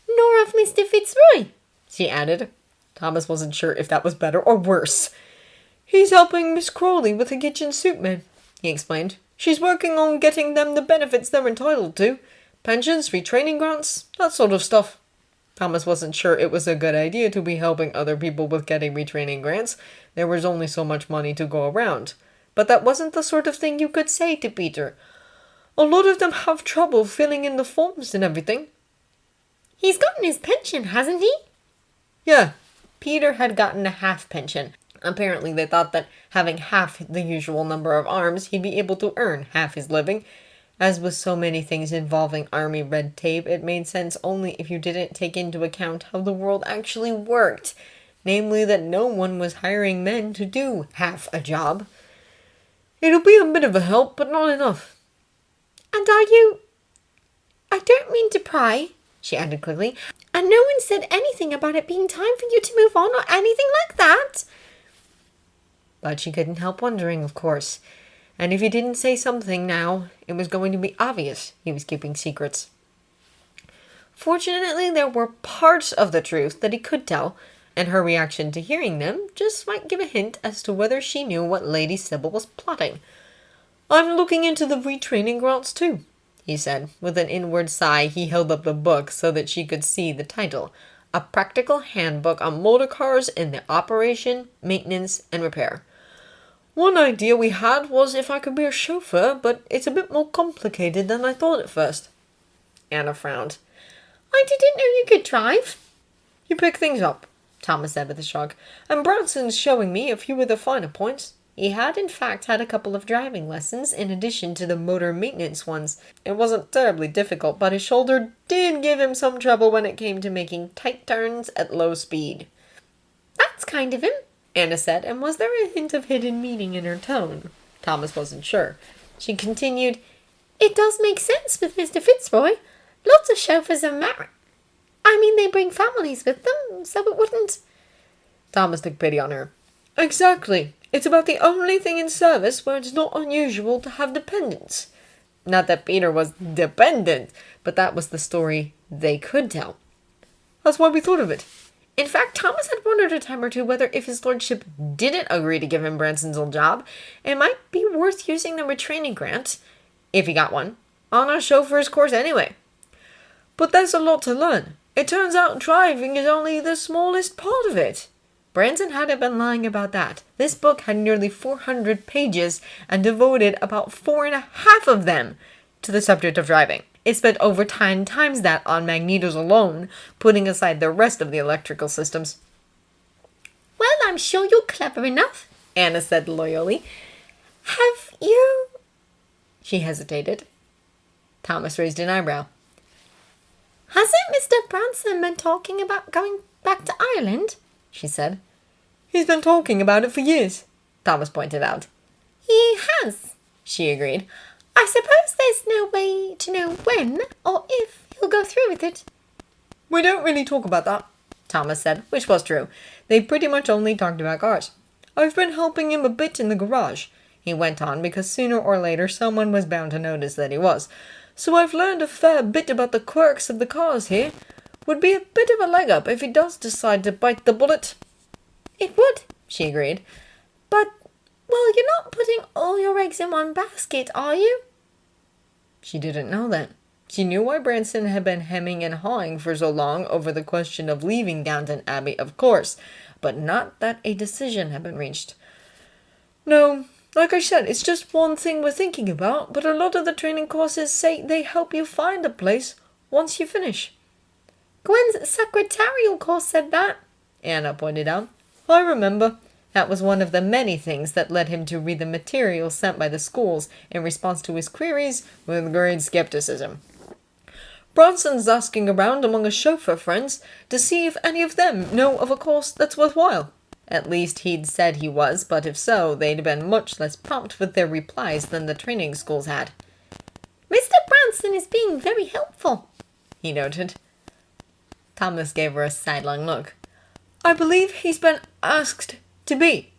"Nor of Mr. Fitzroy," she added. Thomas wasn't sure if that was better or worse. "He's helping Miss Crowley with the kitchen soup, man," he explained. She's working on getting them the benefits they're entitled to. Pensions, retraining grants, that sort of stuff. Thomas wasn't sure it was a good idea to be helping other people with getting retraining grants. There was only so much money to go around. But that wasn't the sort of thing you could say to Peter. A lot of them have trouble filling in the forms and everything. He's gotten his pension, hasn't he? Yeah, Peter had gotten a half pension. Apparently they thought that having half the usual number of arms, he'd be able to earn half his living. As with so many things involving army red tape, it made sense only if you didn't take into account how the world actually worked. Namely that no one was hiring men to do half a job. It'll be a bit of a help, but not enough. And are you... I don't mean to pry, she added quickly, and no one said anything about it being time for you to move on or anything like that. But she couldn't help wondering, of course. And if he didn't say something now, it was going to be obvious he was keeping secrets. Fortunately, there were parts of the truth that he could tell, and her reaction to hearing them just might give a hint as to whether she knew what Lady Sybil was plotting. I'm looking into the retraining grants too, he said. With an inward sigh, he held up the book so that she could see the title. A Practical Handbook on Motor Cars in the Operation, Maintenance, and Repair. One idea we had was if I could be a chauffeur, but it's a bit more complicated than I thought at first. Anna frowned. I didn't know you could drive. You pick things up, Thomas said with a shrug, and Branson's showing me a few of the finer points. He had in fact had a couple of driving lessons in addition to the motor maintenance ones. It wasn't terribly difficult, but his shoulder did give him some trouble when it came to making tight turns at low speed. That's kind of him, Anna said, and was there a hint of hidden meaning in her tone? Thomas wasn't sure. She continued, It does make sense with Mr. Fitzroy. Lots of chauffeurs are married. I mean, they bring families with them, so it wouldn't... Thomas took pity on her. Exactly. It's about the only thing in service where it's not unusual to have dependents. Not that Peter was dependent, but that was the story they could tell. That's why we thought of it. In fact, Thomas had wondered a time or two whether if his lordship didn't agree to give him Branson's old job, it might be worth using the retraining grant, if he got one, on a chauffeur's course anyway. But there's a lot to learn. It turns out driving is only the smallest part of it. Branson hadn't been lying about that. This book had nearly 400 pages and devoted about 4.5 of them to the subject of driving. It spent over 10 times that on magnetos alone, putting aside the rest of the electrical systems. Well, I'm sure you're clever enough, Anna said loyally. Have you... She hesitated. Thomas raised an eyebrow. Hasn't Mr. Branson been talking about going back to Ireland? She said. He's been talking about it for years, Thomas pointed out. He has, she agreed. I suppose there's no way to know when or if he'll go through with it. We don't really talk about that, Thomas said, which was true. They pretty much only talked about cars. I've been helping him a bit in the garage, he went on, because sooner or later someone was bound to notice that he was. So I've learned a fair bit about the quirks of the cars here. Would be a bit of a leg up if he does decide to bite the bullet. It would, she agreed. But, well, you're not putting all your eggs in one basket, are you? She didn't know that. She knew why Branson had been hemming and hawing for so long over the question of leaving Downton Abbey, of course, but not that a decision had been reached. No, like I said, it's just one thing we're thinking about, but a lot of the training courses say they help you find a place once you finish. Gwen's secretarial course said that, Anna pointed out. I remember. That was one of the many things that led him to read the materials sent by the schools in response to his queries with great skepticism. Bronson's asking around among his chauffeur friends to see if any of them know of a course that's worthwhile. At least he'd said he was, but if so, they'd been much less prompt with their replies than the training schools had. Mr. Branson is being very helpful, he noted. Thomas gave her a sidelong look. I believe he's been asked to be.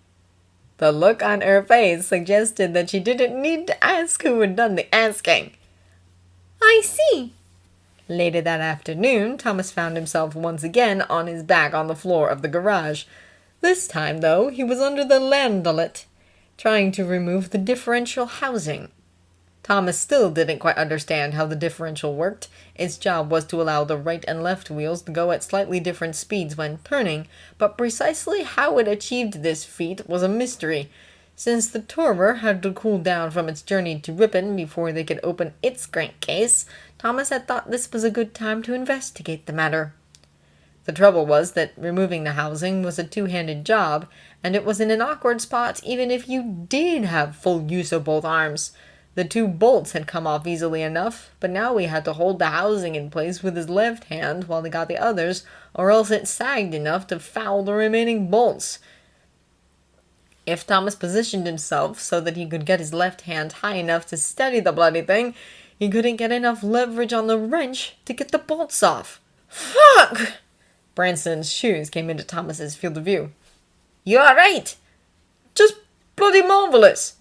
The look on her face suggested that she didn't need to ask who had done the asking. I see. Later that afternoon, Thomas found himself once again on his back on the floor of the garage. This time, though, he was under the landaulet, trying to remove the differential housing. Thomas still didn't quite understand how the differential worked. Its job was to allow the right and left wheels to go at slightly different speeds when turning, but precisely how it achieved this feat was a mystery. Since the tourer had to cool down from its journey to Ripon before they could open its crankcase, Thomas had thought this was a good time to investigate the matter. The trouble was that removing the housing was a two-handed job, and it was in an awkward spot even if you did have full use of both arms. The two bolts had come off easily enough, but now he had to hold the housing in place with his left hand while he got the others, or else it sagged enough to foul the remaining bolts. If Thomas positioned himself so that he could get his left hand high enough to steady the bloody thing, he couldn't get enough leverage on the wrench to get the bolts off. "Fuck!" Branson's shoes came into Thomas's field of view. "You alright?" "Just bloody marvelous,"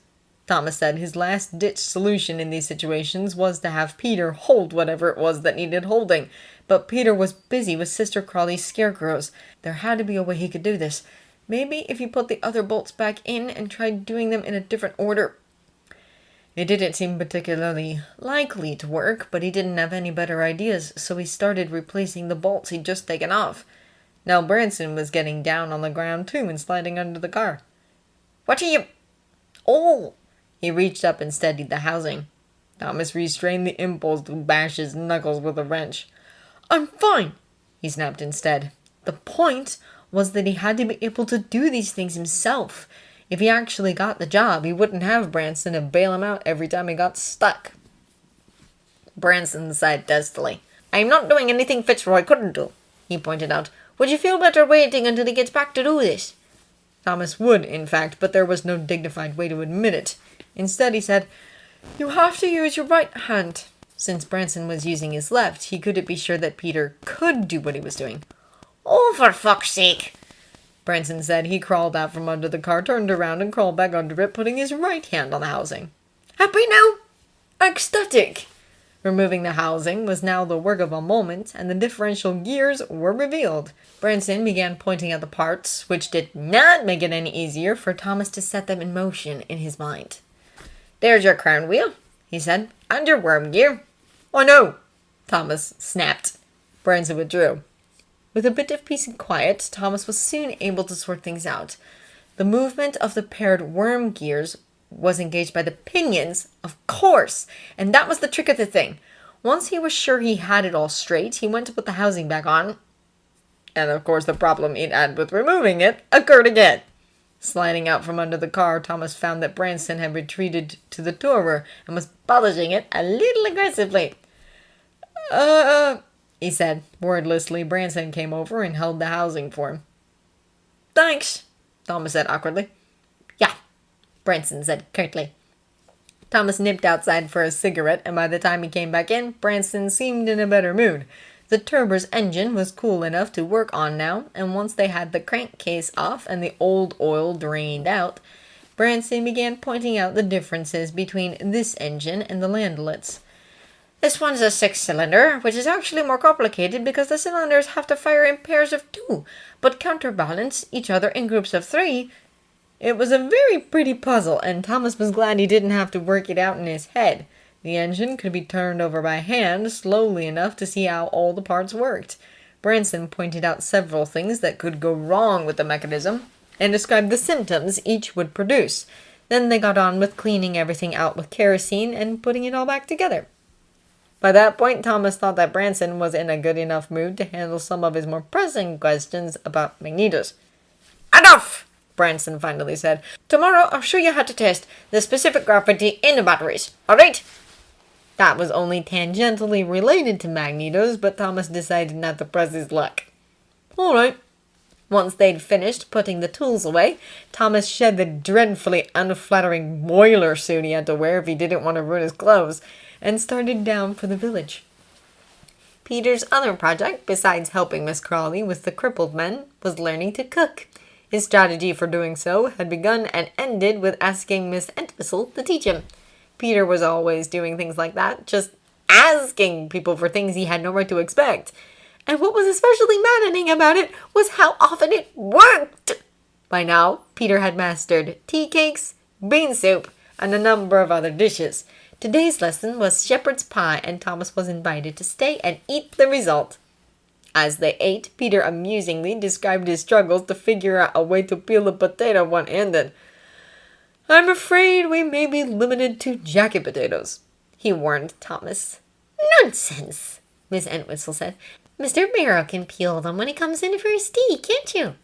Thomas said. His last-ditch solution in these situations was to have Peter hold whatever it was that needed holding, but Peter was busy with Sister Crawley's scarecrows. There had to be a way he could do this. Maybe if he put the other bolts back in and tried doing them in a different order. It didn't seem particularly likely to work, but he didn't have any better ideas, so he started replacing the bolts he'd just taken off. Now Branson was getting down on the ground too and sliding under the car. "What are you—" "Oh!" He reached up and steadied the housing. Thomas restrained the impulse to bash his knuckles with a wrench. "I'm fine," he snapped instead. The point was that he had to be able to do these things himself. If he actually got the job, he wouldn't have Branson to bail him out every time he got stuck. Branson sighed testily. "I'm not doing anything Fitzroy couldn't do," he pointed out. "Would you feel better waiting until he gets back to do this?" Thomas would, in fact, but there was no dignified way to admit it. Instead, he said, "You have to use your right hand." Since Branson was using his left, he couldn't be sure that Peter could do what he was doing. "Oh, for fuck's sake," Branson said. He crawled out from under the car, turned around, and crawled back under it, putting his right hand on the housing. "Happy now?" Ecstatic! Removing the housing was now the work of a moment, and the differential gears were revealed. Branson began pointing at the parts, which did not make it any easier for Thomas to set them in motion in his mind. "There's your crown wheel," he said, "and your worm gear." "Oh no!" Thomas snapped. Branson withdrew. With a bit of peace and quiet, Thomas was soon able to sort things out. The movement of the paired worm gears was engaged by the pinions, of course, and that was the trick of the thing. Once he was sure he had it all straight, he went to put the housing back on, and of course the problem it had with removing it occurred again. Sliding out from under the car, Thomas found that Branson had retreated to the tourer and was polishing it a little aggressively. He said. Wordlessly, Branson came over and held the housing for him. "Thanks," Thomas said awkwardly. "Yeah," Branson said curtly. Thomas nipped outside for a cigarette, and by the time he came back in, Branson seemed in a better mood. The turbo's engine was cool enough to work on now, and once they had the crankcase off and the old oil drained out, Branson began pointing out the differences between this engine and the Landlets. "This one's a 6-cylinder, which is actually more complicated because the cylinders have to fire in pairs of 2, but counterbalance each other in groups of 3. It was a very pretty puzzle, and Thomas was glad he didn't have to work it out in his head. The engine could be turned over by hand slowly enough to see how all the parts worked. Branson pointed out several things that could go wrong with the mechanism, and described the symptoms each would produce. Then they got on with cleaning everything out with kerosene and putting it all back together. By that point, Thomas thought that Branson was in a good enough mood to handle some of his more pressing questions about magnetos. "Enough!" Branson finally said. "Tomorrow I'll show you how to test the specific gravity in the batteries, alright?" That was only tangentially related to magnetos, but Thomas decided not to press his luck. "All right." Once they'd finished putting the tools away, Thomas shed the dreadfully unflattering boiler suit he had to wear if he didn't want to ruin his clothes, and started down for the village. Peter's other project, besides helping Miss Crawley with the crippled men, was learning to cook. His strategy for doing so had begun and ended with asking Miss Entwistle to teach him. Peter was always doing things like that, just asking people for things he had no right to expect. And what was especially maddening about it was how often it worked. By now, Peter had mastered tea cakes, bean soup, and a number of other dishes. Today's lesson was shepherd's pie, and Thomas was invited to stay and eat the result. As they ate, Peter amusingly described his struggles to figure out a way to peel a potato one-handed. "I'm afraid we may be limited to jacket potatoes," he warned Thomas. Nonsense, Miss Entwistle said. Mr. Barrow can peel them when he comes in for his tea, can't you?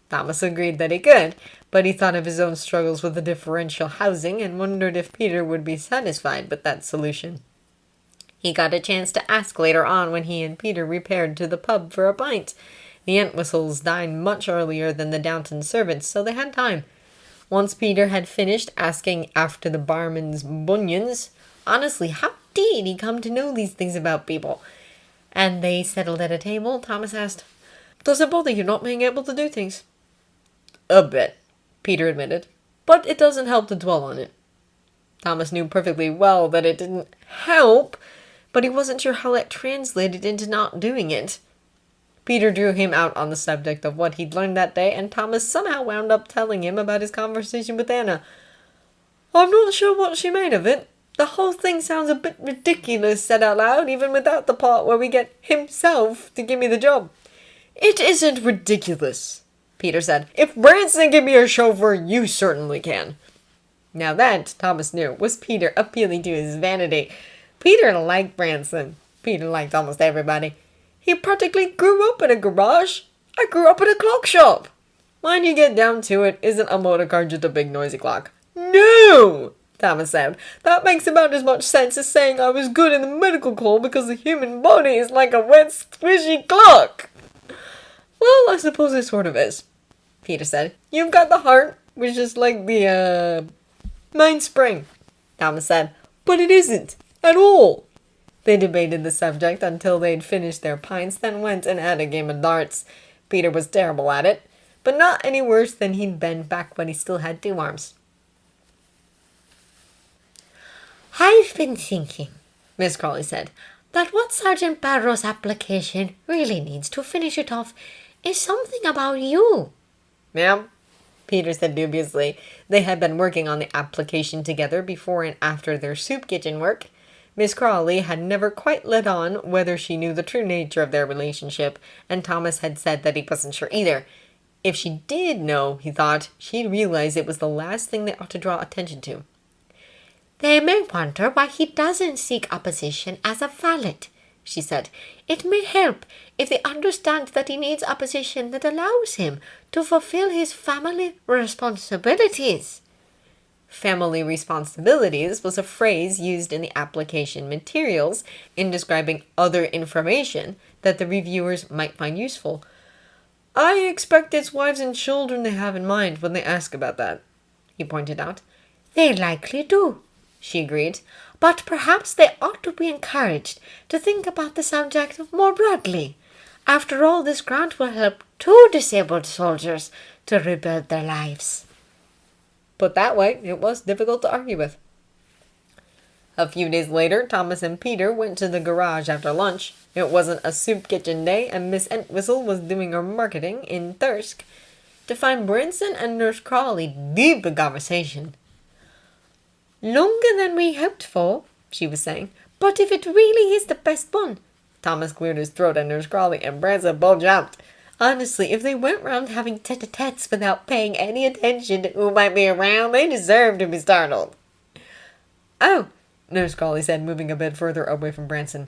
Thomas agreed that he could, but he thought of his own struggles with the differential housing and wondered if Peter would be satisfied with that solution. He got a chance to ask later on when he and Peter repaired to the pub for a pint. The Entwistles dined much earlier than the Downton servants, so they had time. Once Peter had finished asking after the barman's bunions, honestly, how did he come to know these things about people? And they settled at a table, Thomas asked, "Does it bother you not being able to do things?" "A bit," Peter admitted, "but it doesn't help to dwell on it." Thomas knew perfectly well that it didn't help, but he wasn't sure how that translated into not doing it. Peter drew him out on the subject of what he'd learned that day, and Thomas somehow wound up telling him about his conversation with Anna. "I'm not sure what she made of it. The whole thing sounds a bit ridiculous said out loud, even without the part where we get himself to give me the job." "It isn't ridiculous," Peter said. "If Branson can be a chauffeur, you certainly can." Now that, Thomas knew, was Peter appealing to his vanity. Peter liked Branson. Peter liked almost everybody. He practically grew up in a garage. I grew up in a clock shop. When you get down to it, isn't a motor car just a big noisy clock? "No," Thomas said. "That makes about as much sense as saying I was good in the medical corps because the human body is like a wet, squishy clock." "Well, I suppose it sort of is," Peter said. "You've got the heart, which is like the, mainspring," Thomas said. "But it isn't, at all." They debated the subject until they'd finished their pints, then went and had a game of darts. Peter was terrible at it, but not any worse than he'd been back when he still had 2 arms. "I've been thinking," Miss Crawley said, "that what Sergeant Barrow's application really needs to finish it off is something about you." "Ma'am?" Peter said dubiously. They had been working on the application together before and after their soup kitchen work. Miss Crawley had never quite let on whether she knew the true nature of their relationship, and Thomas had said that he wasn't sure either. If she did know, he thought, she'd realize it was the last thing they ought to draw attention to. "They may wonder why he doesn't seek opposition as a valet," she said. "It may help if they understand that he needs a position that allows him to fulfill his family responsibilities." Family responsibilities was a phrase used in the application materials in describing other information that the reviewers might find useful. "I expect it's wives and children they have in mind when they ask about that," he pointed out. "They likely do," she agreed, "but perhaps they ought to be encouraged to think about the subject more broadly. After all, this grant will help 2 disabled soldiers to rebuild their lives." Put that way, it was difficult to argue with. A few days later, Thomas and Peter went to the garage after lunch. It wasn't a soup kitchen day, and Miss Entwistle was doing her marketing in Thirsk to find Branson and Nurse Crawley deep in conversation. "Longer than we hoped for," she was saying. "But if it really is the best one—" Thomas cleared his throat at Nurse Crawley, and Branson both jumped. Honestly, if they went round having tete-a-tetes without paying any attention to who might be around, they deserved to be startled. "Oh," Nurse Crawley said, moving a bit further away from Branson.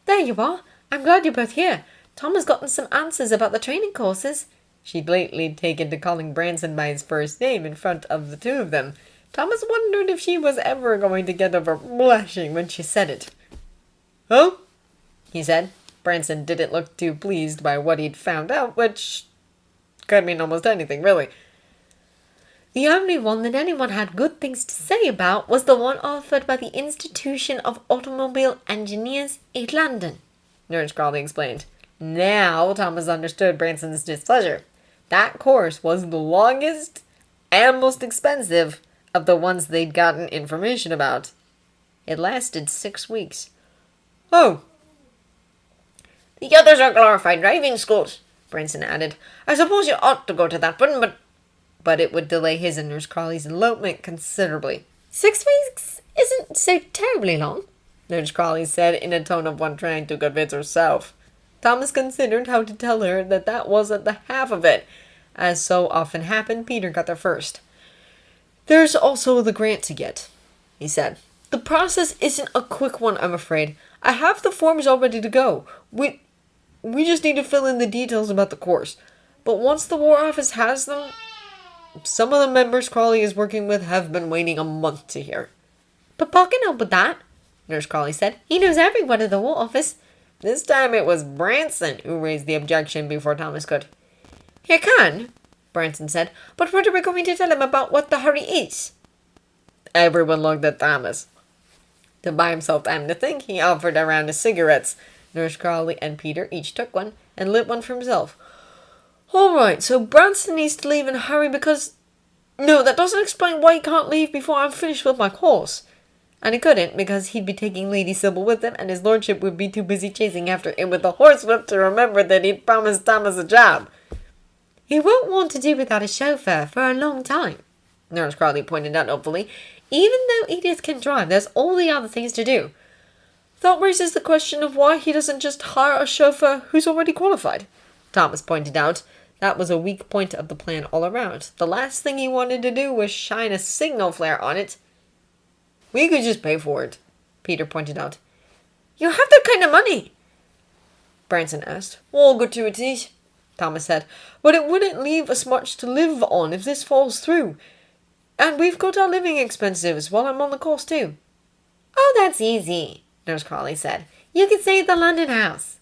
"There you are. I'm glad you're both here. Tom has gotten some answers about the training courses." She'd lately taken to calling Branson by his first name in front of the 2 of them. Thomas wondered if she was ever going to get over blushing when she said it. "Oh?" he said. Branson didn't look too pleased by what he'd found out, which could mean almost anything, really. "The only one that anyone had good things to say about was the one offered by the Institution of Automobile Engineers in London," Nurse Crawley explained. Now Thomas understood Branson's displeasure. That course was the longest and most expensive of the ones they'd gotten information about. It lasted 6 weeks. "Oh." "The others are glorified driving schools," Branson added. "I suppose you ought to go to that one, but it would delay his and Nurse Crawley's elopement considerably." 6 weeks isn't so terribly long, Nurse Crawley said in a tone of one trying to convince herself. Thomas considered how to tell her that that wasn't the half of it. As so often happened, Peter got there first. "There's also the grant to get," he said. "The process isn't a quick one, I'm afraid. I have the forms all ready to go. We just need to fill in the details about the course. But once the War Office has them, some of the members Crawley is working with have been waiting a month to hear." Papa can help with that, Nurse Crawley said. He knows everyone at the War Office. This time it was Branson who raised the objection before Thomas could. "He can," Branson said. "But what are we going to tell him about what the hurry is?" Everyone looked at Thomas. To buy himself time to think, he offered a round of cigarettes. Nurse Crawley and Peter each took one and lit one for himself. "All right, so Branson needs to leave in a hurry because... No, that doesn't explain why he can't leave before I'm finished with my course." And he couldn't, because he'd be taking Lady Sybil with him, and his lordship would be too busy chasing after him with a horsewhip to remember that he'd promised Thomas a job. "He won't want to do without a chauffeur for a long time," Nurse Crawley pointed out hopefully. "Even though Edith can drive, there's all the other things to do." "That raises the question of why he doesn't just hire a chauffeur who's already qualified," Thomas pointed out. That was a weak point of the plan all around. The last thing he wanted to do was shine a signal flare on it. "We could just pay for it," Peter pointed out. "You have that kind of money?" Branson asked. "All gratuities," Thomas said. "But it wouldn't leave us much to live on if this falls through. And we've got our living expenses while I'm on the course too." "Oh, that's easy," Nurse Crawley said. "You can stay at the London house."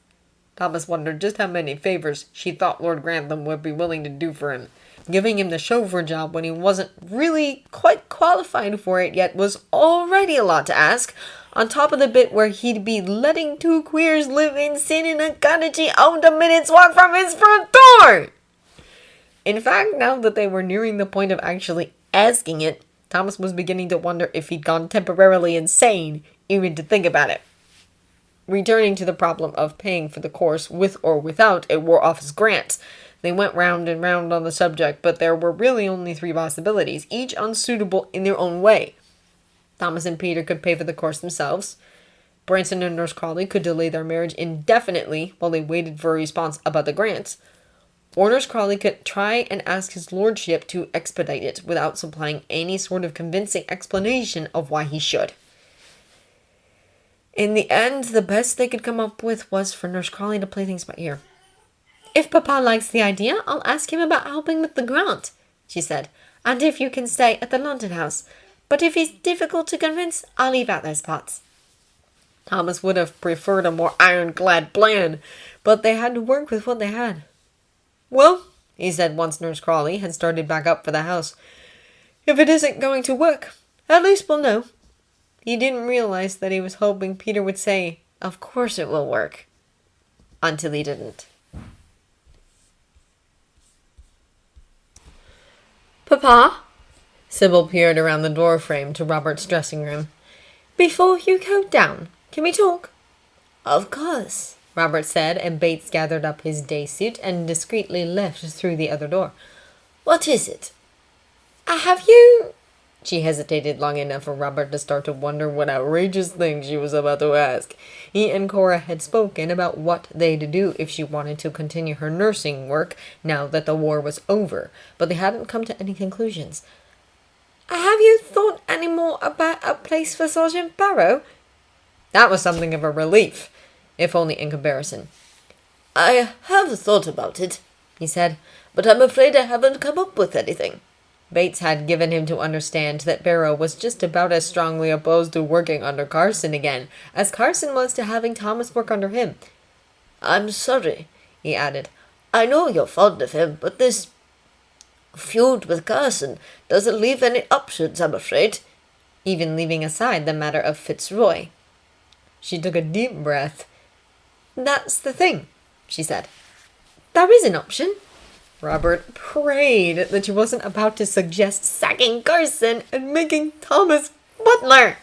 Thomas wondered just how many favors she thought Lord Grantham would be willing to do for him. Giving him the chauffeur job when he wasn't really quite qualified for it yet was already a lot to ask, on top of the bit where he'd be letting two queers live in sin in a cottage he owned a minute's walk from his front door. In fact, now that they were nearing the point of actually asking it, Thomas was beginning to wonder if he'd gone temporarily insane, even to think about it. Returning to the problem of paying for the course with or without a War Office grant, they went round and round on the subject, but there were really only 3 possibilities, each unsuitable in their own way. Thomas and Peter could pay for the course themselves. Branson and Nurse Crawley could delay their marriage indefinitely while they waited for a response about the grants. Or Nurse Crawley could try and ask his lordship to expedite it without supplying any sort of convincing explanation of why he should. In the end, the best they could come up with was for Nurse Crawley to play things by ear. "If Papa likes the idea, I'll ask him about helping with the grant," she said. "And if you can stay at the London house. But if he's difficult to convince, I'll leave out those parts." Thomas would have preferred a more ironclad plan, but they had to work with what they had. "Well," he said once Nurse Crawley had started back up for the house, "if it isn't going to work, at least we'll know." He didn't realize that he was hoping Peter would say, "Of course it will work," until he didn't. "Papa," Sybil peered around the door frame to Robert's dressing room. "Before you go down, can we talk?" "Of course," Robert said, and Bates gathered up his day suit and discreetly left through the other door. "What is it?" "Have you—" She hesitated long enough for Robert to start to wonder what outrageous thing she was about to ask. He and Cora had spoken about what they'd do if she wanted to continue her nursing work now that the war was over, but they hadn't come to any conclusions. "Have you thought any more about a place for Sergeant Barrow?" That was something of a relief, if only in comparison. "I have thought about it," he said, "but I'm afraid I haven't come up with anything." Bates had given him to understand that Barrow was just about as strongly opposed to working under Carson again, as Carson was to having Thomas work under him. "I'm sorry," he added. "I know you're fond of him, but this feud with Carson doesn't leave any options, I'm afraid," even leaving aside the matter of Fitzroy. She took a deep breath. "That's the thing," she said. "There is an option." Robert prayed that she wasn't about to suggest sacking Carson and making Thomas butler.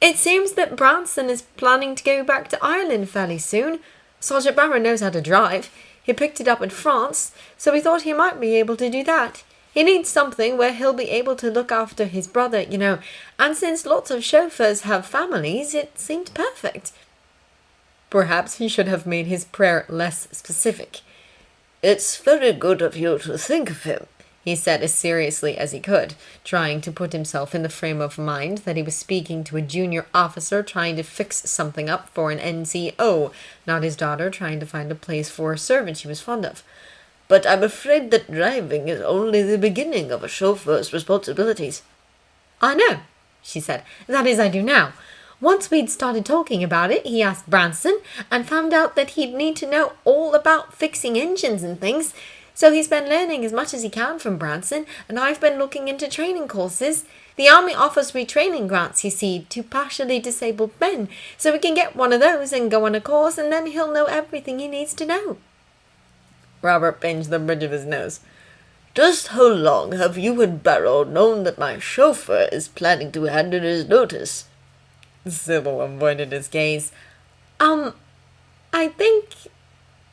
"It seems that Branson is planning to go back to Ireland fairly soon. Sergeant Barrow knows how to drive. He picked it up in France, so we thought he might be able to do that. He needs something where he'll be able to look after his brother, and since lots of chauffeurs have families, it seemed perfect. Perhaps he should have made his prayer less specific. "It's very good of you to think of him," he said as seriously as he could, trying to put himself in the frame of mind that he was speaking to a junior officer trying to fix something up for an NCO, not his daughter trying to find a place for a servant she was fond of. "But I'm afraid that driving is only the beginning of a chauffeur's responsibilities." "I know," she said. "That is, I do now. Once we'd started talking about it, he asked Branson and found out that he'd need to know all about fixing engines and things. So he's been learning as much as he can from Branson, and I've been looking into training courses. The Army offers retraining grants, you see, to partially disabled men, so we can get one of those and go on a course, and then he'll know everything he needs to know." Robert pinched the bridge of his nose. "Just how long have you and Barrow known that my chauffeur is planning to hand in his notice?" Sybil avoided his gaze. I think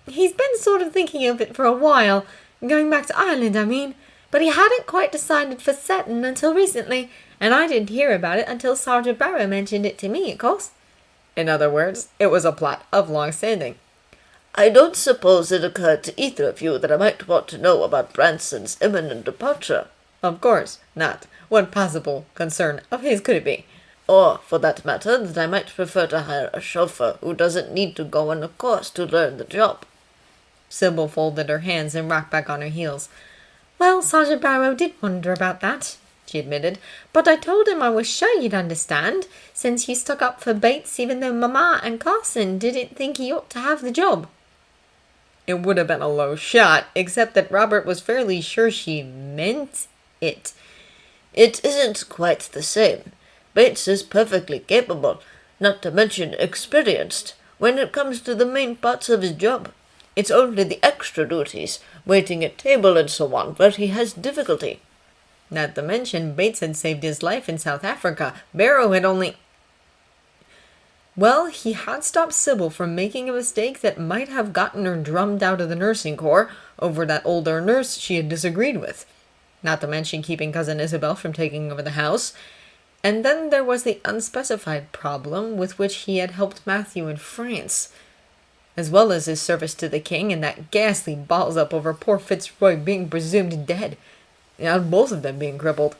he's been sort of thinking of it for a while, going back to Ireland, I mean, but he hadn't quite decided for certain until recently, and I didn't hear about it until Sergeant Barrow mentioned it to me, of course. In other words, it was a plot of long standing. "I don't suppose it occurred to either of you that I might want to know about Branson's imminent departure." Of course not. What possible concern of his could it be? "Or, for that matter, that I might prefer to hire a chauffeur who doesn't need to go on a course to learn the job." Sybil folded her hands and rocked back on her heels. "Well, Sergeant Barrow did wonder about that," she admitted, "but I told him I was sure you'd understand, since you stuck up for Bates even though Mama and Carson didn't think he ought to have the job." It would have been a low shot, except that Robert was fairly sure she meant it. "It isn't quite the same. Bates is perfectly capable, not to mention experienced, when it comes to the main parts of his job. It's only the extra duties, waiting at table and so on, where he has difficulty." Not to mention, Bates had saved his life in South Africa. Barrow had only... Well, he had stopped Sybil from making a mistake that might have gotten her drummed out of the nursing corps over that older nurse she had disagreed with. Not to mention keeping Cousin Isabel from taking over the house. And then there was the unspecified problem with which he had helped Matthew in France, as well as his service to the king and that ghastly balls-up over poor Fitzroy being presumed dead, and both of them being crippled.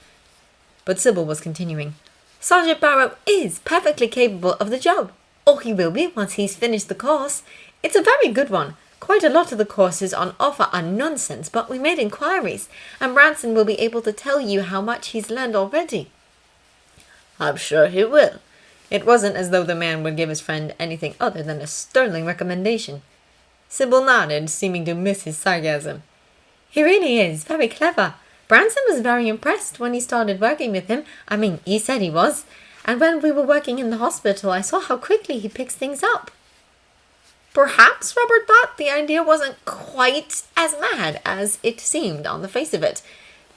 But Sybil was continuing. "Sergeant Barrow is perfectly capable of the job, or he will be once he's finished the course. It's a very good one. Quite a lot of the courses on offer are nonsense, but we made inquiries, and Branson will be able to tell you how much he's learned already." "I'm sure he will." It wasn't as though the man would give his friend anything other than a sterling recommendation. Sybil nodded, seeming to miss his sarcasm. "He really is very clever. Branson was very impressed when he started working with him. I mean, he said he was. And when we were working in the hospital, I saw how quickly he picks things up." Perhaps Robert thought the idea wasn't quite as mad as it seemed on the face of it.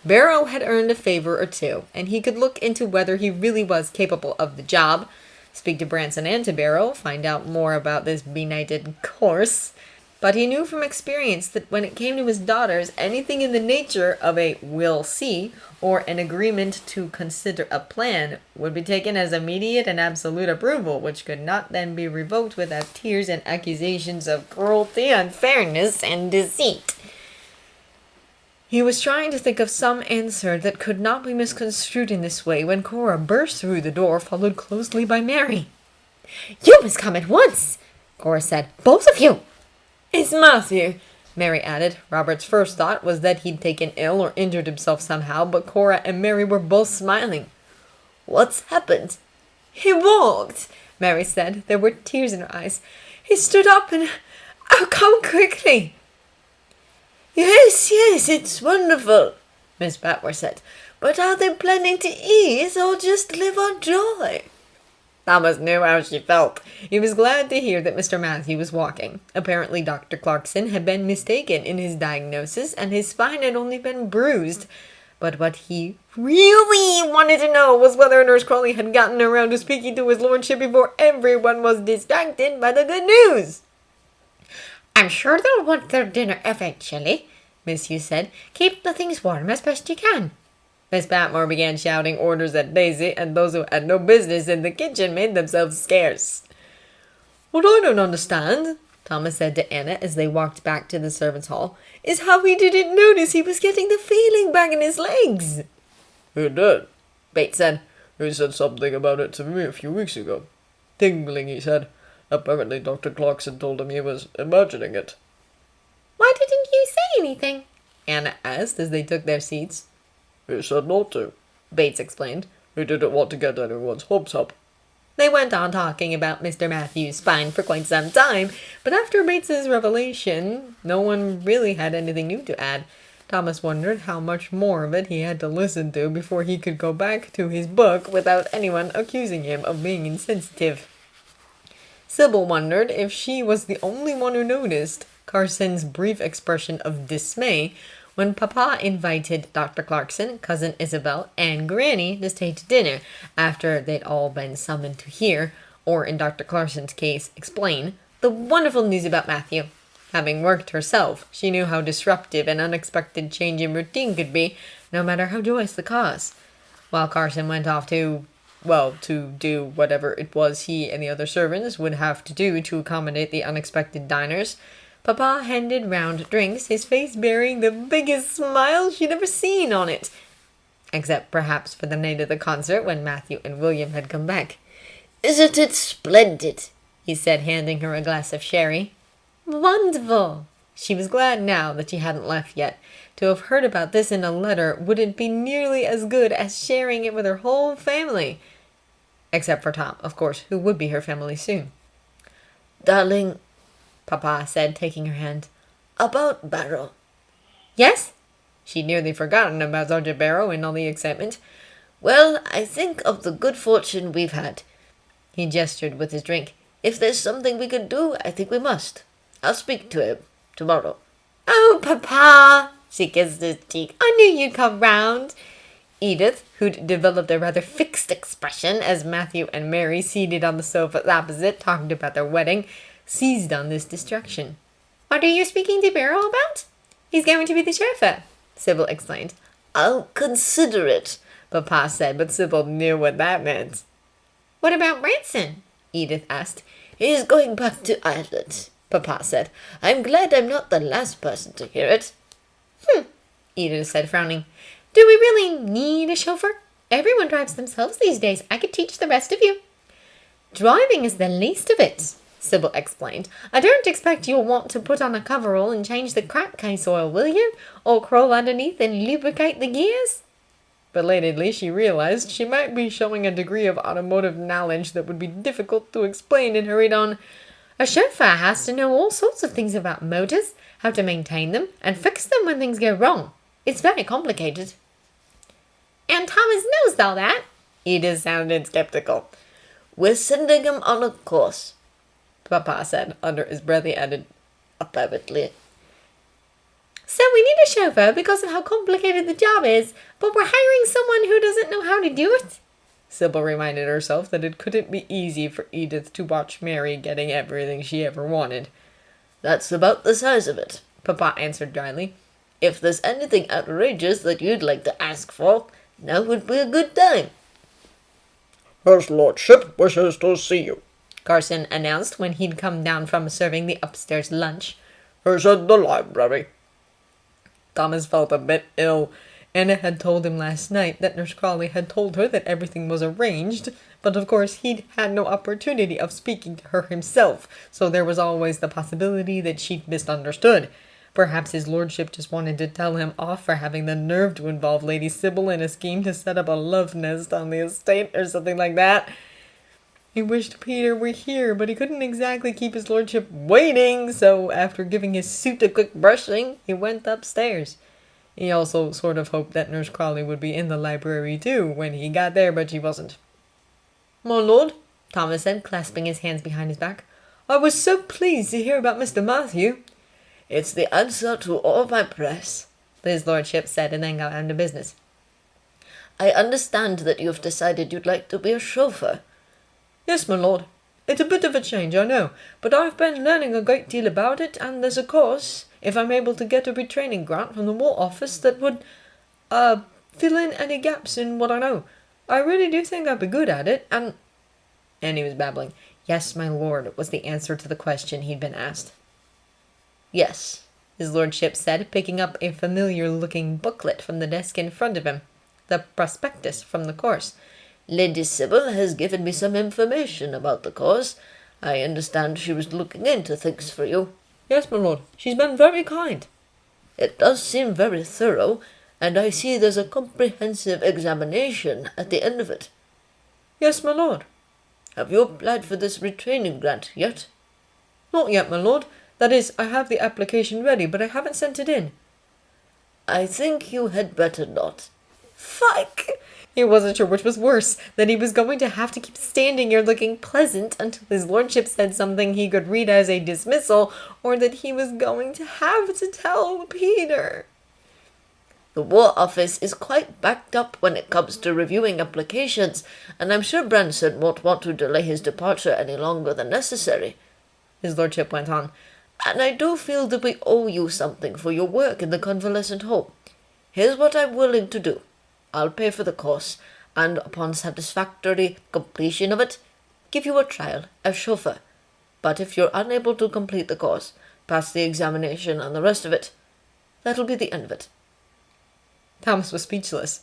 Barrow had earned a favor or two, and he could look into whether he really was capable of the job, speak to Branson and to Barrow, find out more about this benighted course. But he knew from experience that when it came to his daughters, anything in the nature of a "we'll see" or an agreement to consider a plan would be taken as immediate and absolute approval, which could not then be revoked without tears and accusations of cruelty, unfairness, and deceit. He was trying to think of some answer that could not be misconstrued in this way when Cora burst through the door, followed closely by Mary. "You must come at once," Cora said. "Both of you." "It's Matthew," Mary added. Robert's first thought was that he'd taken ill or injured himself somehow, but Cora and Mary were both smiling. "What's happened?" "He walked," Mary said. There were tears in her eyes. "He stood up and... Oh, come quickly." Yes, it's wonderful," Miss Patmore said. "But are they planning to eat or just live on joy?" Thomas knew how she felt. He was glad to hear that Mr. Matthew was walking. Apparently Dr. Clarkson had been mistaken in his diagnosis, and his spine had only been bruised. But what he really wanted to know was whether Nurse Crawley had gotten around to speaking to his lordship before everyone was distracted by the good news. "I'm sure they'll want their dinner eventually," Miss Hughes said. "Keep the things warm as best you can." Miss Patmore began shouting orders at Daisy, and those who had no business in the kitchen made themselves scarce. "What I don't understand," Thomas said to Anna as they walked back to the servants' hall, "is how he didn't notice he was getting the feeling back in his legs." "He did," Bates said. "He said something about it to me a few weeks ago. Tingling, he said. Apparently Dr. Clarkson told him he was imagining it." "Why didn't you say anything?" Anna asked as they took their seats. "He said not to," Bates explained. "He didn't want to get anyone's hopes up." They went on talking about Mr. Matthew's spine for quite some time, but after Bates's revelation, no one really had anything new to add. Thomas wondered how much more of it he had to listen to before he could go back to his book without anyone accusing him of being insensitive. Sybil wondered if she was the only one who noticed Carson's brief expression of dismay when Papa invited Dr. Clarkson, Cousin Isabel, and Granny to stay to dinner after they'd all been summoned to hear, or in Dr. Clarkson's case, explain, the wonderful news about Matthew. Having worked herself, she knew how disruptive an unexpected change in routine could be, no matter how joyous the cause. While Carson went off to do whatever it was he and the other servants would have to do to accommodate the unexpected diners, Papa handed round drinks, his face bearing the biggest smile she'd ever seen on it. Except perhaps for the night of the concert when Matthew and William had come back. "Isn't it splendid?" he said, handing her a glass of sherry. "Wonderful." She was glad now that she hadn't left yet. To have heard about this in a letter wouldn't be nearly as good as sharing it with her whole family. Except for Tom, of course, who would be her family soon. "Darling," Papa said, taking her hand. "about Barrow." "Yes?" She'd nearly forgotten about Sergeant Barrow in all the excitement. "Well, I think of the good fortune we've had." He gestured with his drink. "If there's something we can do, I think we must. I'll speak to him tomorrow." "Oh, Papa!" She kissed his cheek. "I knew you'd come round." Edith, who'd developed a rather fixed expression as Matthew and Mary, seated on the sofas opposite, talked about their wedding, seized on this distraction. "What are you speaking to Barrow about?" "He's going to be the chauffeur," Sybil explained. "I'll consider it," Papa said, but Sybil knew what that meant. "What about Branson?" Edith asked. "He's going back to Ireland," Papa said. "I'm glad I'm not the last person to hear it." Edith said, frowning. "Do we really need a chauffeur? Everyone drives themselves these days. I could teach the rest of you." "Driving is the least of it," Sybil explained. "I don't expect you'll want to put on a coverall and change the crack case oil, will you? Or crawl underneath and lubricate the gears?" Belatedly, she realized she might be showing a degree of automotive knowledge that would be difficult to explain, and hurried on. "A chauffeur has to know all sorts of things about motors, how to maintain them, and fix them when things go wrong. It's very complicated." "And Thomas knows all that?" Edith sounded skeptical. "We're sending him on a course," Papa said. Under his breath he added, "apparently." "So we need a chauffeur because of how complicated the job is, but we're hiring someone who doesn't know how to do it?" Sybil reminded herself that it couldn't be easy for Edith to watch Mary getting everything she ever wanted. "That's about the size of it," Papa answered dryly. "If there's anything outrageous that you'd like to ask for, now would be a good time." "His lordship wishes to see you," Carson announced when he'd come down from serving the upstairs lunch. "He's in the library." Thomas felt a bit ill. Anna had told him last night that Nurse Crawley had told her that everything was arranged, but of course he'd had no opportunity of speaking to her himself, so there was always the possibility that she'd misunderstood. Perhaps his lordship just wanted to tell him off for having the nerve to involve Lady Sybil in a scheme to set up a love nest on the estate or something like that. He wished Peter were here, but he couldn't exactly keep his lordship waiting, so after giving his suit a quick brushing, he went upstairs. He also sort of hoped that Nurse Crawley would be in the library too when he got there, but she wasn't. "My lord," Thomas said, clasping his hands behind his back, "I was so pleased to hear about Mr. Matthew." "It's the answer to all my press," his lordship said, and then got on to business. "I understand that you've decided you'd like to be a chauffeur." "Yes, my lord. It's a bit of a change, I know, but I've been learning a great deal about it, and there's a course if I'm able to get a retraining grant from the War Office that would, fill in any gaps in what I know. I really do think I'd be good at it, and he was babbling. Yes, my lord, was the answer to the question he'd been asked. Yes, his lordship said, picking up a familiar-looking booklet from the desk in front of him, the prospectus from the course. Lady Sybil has given me some information about the course. I understand she was looking into things for you. Yes, my lord, she's been very kind. It does seem very thorough, and I see there's a comprehensive examination at the end of it. Yes, my lord. Have you applied for this retraining grant yet? Not yet, my lord. That is, I have the application ready, but I haven't sent it in. I think you had better not. Fuck! He wasn't sure which was worse, that he was going to have to keep standing here looking pleasant until his lordship said something he could read as a dismissal, or that he was going to have to tell Peter. The War Office is quite backed up when it comes to reviewing applications, and I'm sure Branson won't want to delay his departure any longer than necessary, his lordship went on. And I do feel that we owe you something for your work in the convalescent home. Here's what I'm willing to do. I'll pay for the course, and upon satisfactory completion of it, give you a trial as chauffeur. But if you're unable to complete the course, pass the examination and the rest of it, that'll be the end of it. Thomas was speechless.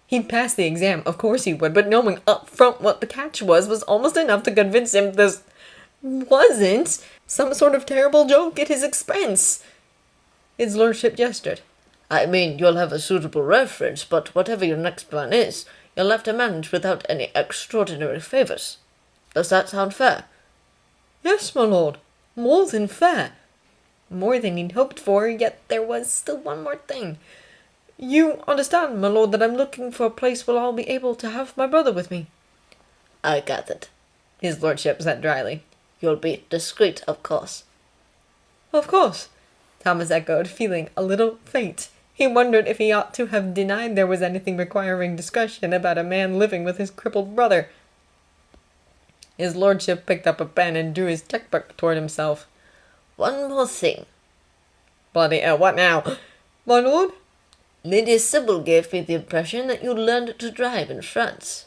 He'd pass the exam, of course he would, but knowing up front what the catch was almost enough to convince him this wasn't some sort of terrible joke at his expense. His lordship gestured. I mean, you'll have a suitable reference, but whatever your next plan is, you'll have to manage without any extraordinary favours. Does that sound fair? Yes, my lord. More than fair. More than he'd hoped for, yet there was still one more thing. You understand, my lord, that I'm looking for a place where I'll be able to have my brother with me. I gathered, his lordship said dryly. You'll be discreet, of course. Of course, Thomas echoed, feeling a little faint. He wondered if he ought to have denied there was anything requiring discussion about a man living with his crippled brother. His lordship picked up a pen and drew his checkbook toward himself. One more thing. Bloody hell, what now? My lord? Lady Sybil gave me the impression that you learned to drive in France.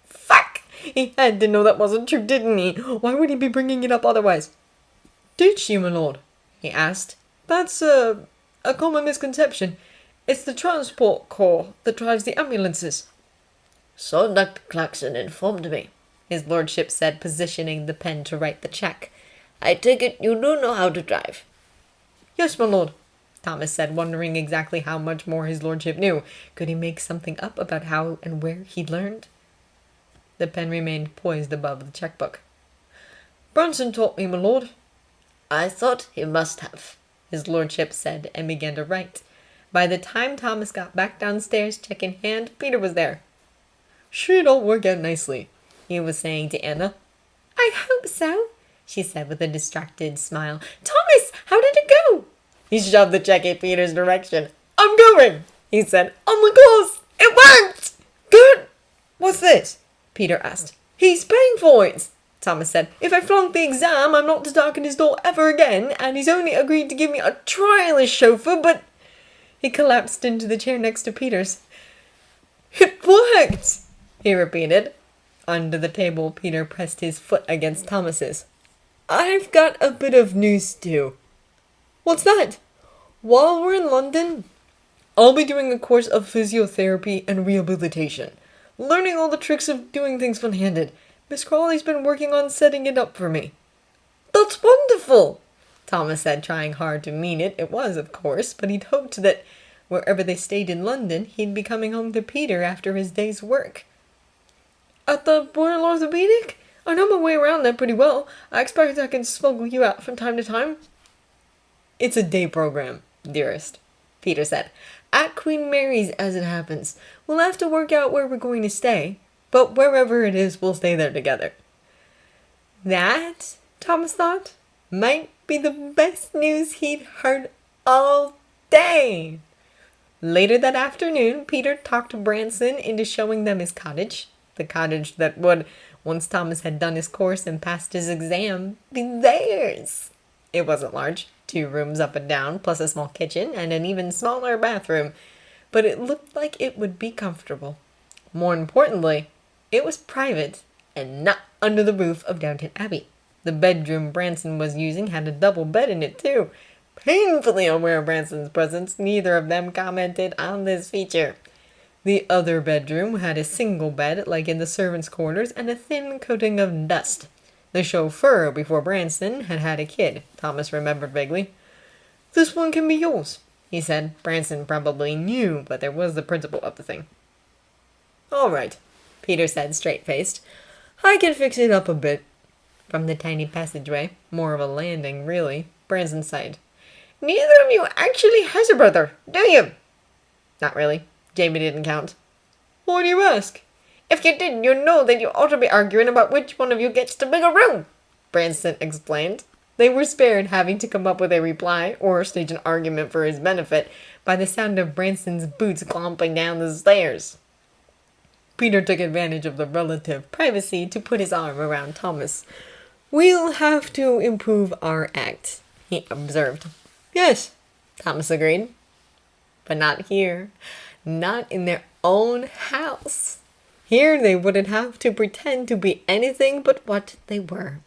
Fuck! He had to know that wasn't true, didn't he? Why would he be bringing it up otherwise? Did she, my lord? He asked. That's, a common misconception. It's the transport corps that drives the ambulances. So Dr. Clarkson informed me, his lordship said, positioning the pen to write the check. I take it you do know how to drive. Yes, my lord, Thomas said, wondering exactly how much more his lordship knew. Could he make something up about how and where he'd learned? The pen remained poised above the checkbook. Brunson taught me, my lord. I thought he must have, his lordship said, and began to write. By the time Thomas got back downstairs, check in hand, Peter was there. Should all work out nicely, he was saying to Anna. I hope so, she said with a distracted smile. Thomas, how did it go? He shoved the check in Peter's direction. I'm going, he said. On the course. It worked. Good. What's this? Peter asked. He's paying for it, Thomas said. If I flunk the exam, I'm not to darken his door ever again, and he's only agreed to give me a trial as chauffeur, but... He collapsed into the chair next to Peter's. It worked, he repeated. Under the table, Peter pressed his foot against Thomas's. I've got a bit of news too. What's that? While we're in London, I'll be doing a course of physiotherapy and rehabilitation. Learning all the tricks of doing things one-handed. Miss Crawley's been working on setting it up for me. That's wonderful, Thomas said, trying hard to mean it. It was, of course, but he'd hoped that wherever they stayed in London, he'd be coming home to Peter after his day's work. At the Royal Orthopedic? I know my way around there pretty well. I expect I can smuggle you out from time to time. It's a day program, dearest, Peter said. At Queen Mary's, as it happens. We'll have to work out where we're going to stay, but wherever it is, we'll stay there together. That, Thomas thought, might be the best news he'd heard all day. Later that afternoon, Peter talked Branson into showing them his cottage, the cottage that would, once Thomas had done his course and passed his exam, be theirs. It wasn't large. 2 rooms up and down, plus a small kitchen and an even smaller bathroom, but it looked like it would be comfortable. More importantly, it was private and not under the roof of Downton Abbey. The bedroom Branson was using had a double bed in it, too. Painfully aware of Branson's presence, neither of them commented on this feature. The other bedroom had a single bed, like in the servants' quarters, and a thin coating of dust. The chauffeur, before Branson, had had a kid, Thomas remembered vaguely. "This one can be yours," he said. Branson probably knew, but there was the principle of the thing. "All right," Peter said, straight-faced. "I can fix it up a bit." From the tiny passageway, more of a landing, really, Branson sighed. "Neither of you actually has a brother, do you?" "Not really." Jamie didn't count. "Why do you ask?" "If you didn't, you know that you ought to be arguing about which one of you gets the bigger room," Branson explained. They were spared having to come up with a reply or stage an argument for his benefit by the sound of Branson's boots clomping down the stairs. Peter took advantage of the relative privacy to put his arm around Thomas. "We'll have to improve our act," he observed. "Yes," Thomas agreed. "But not here. Not in their own house. Here they wouldn't have to pretend to be anything but what they were."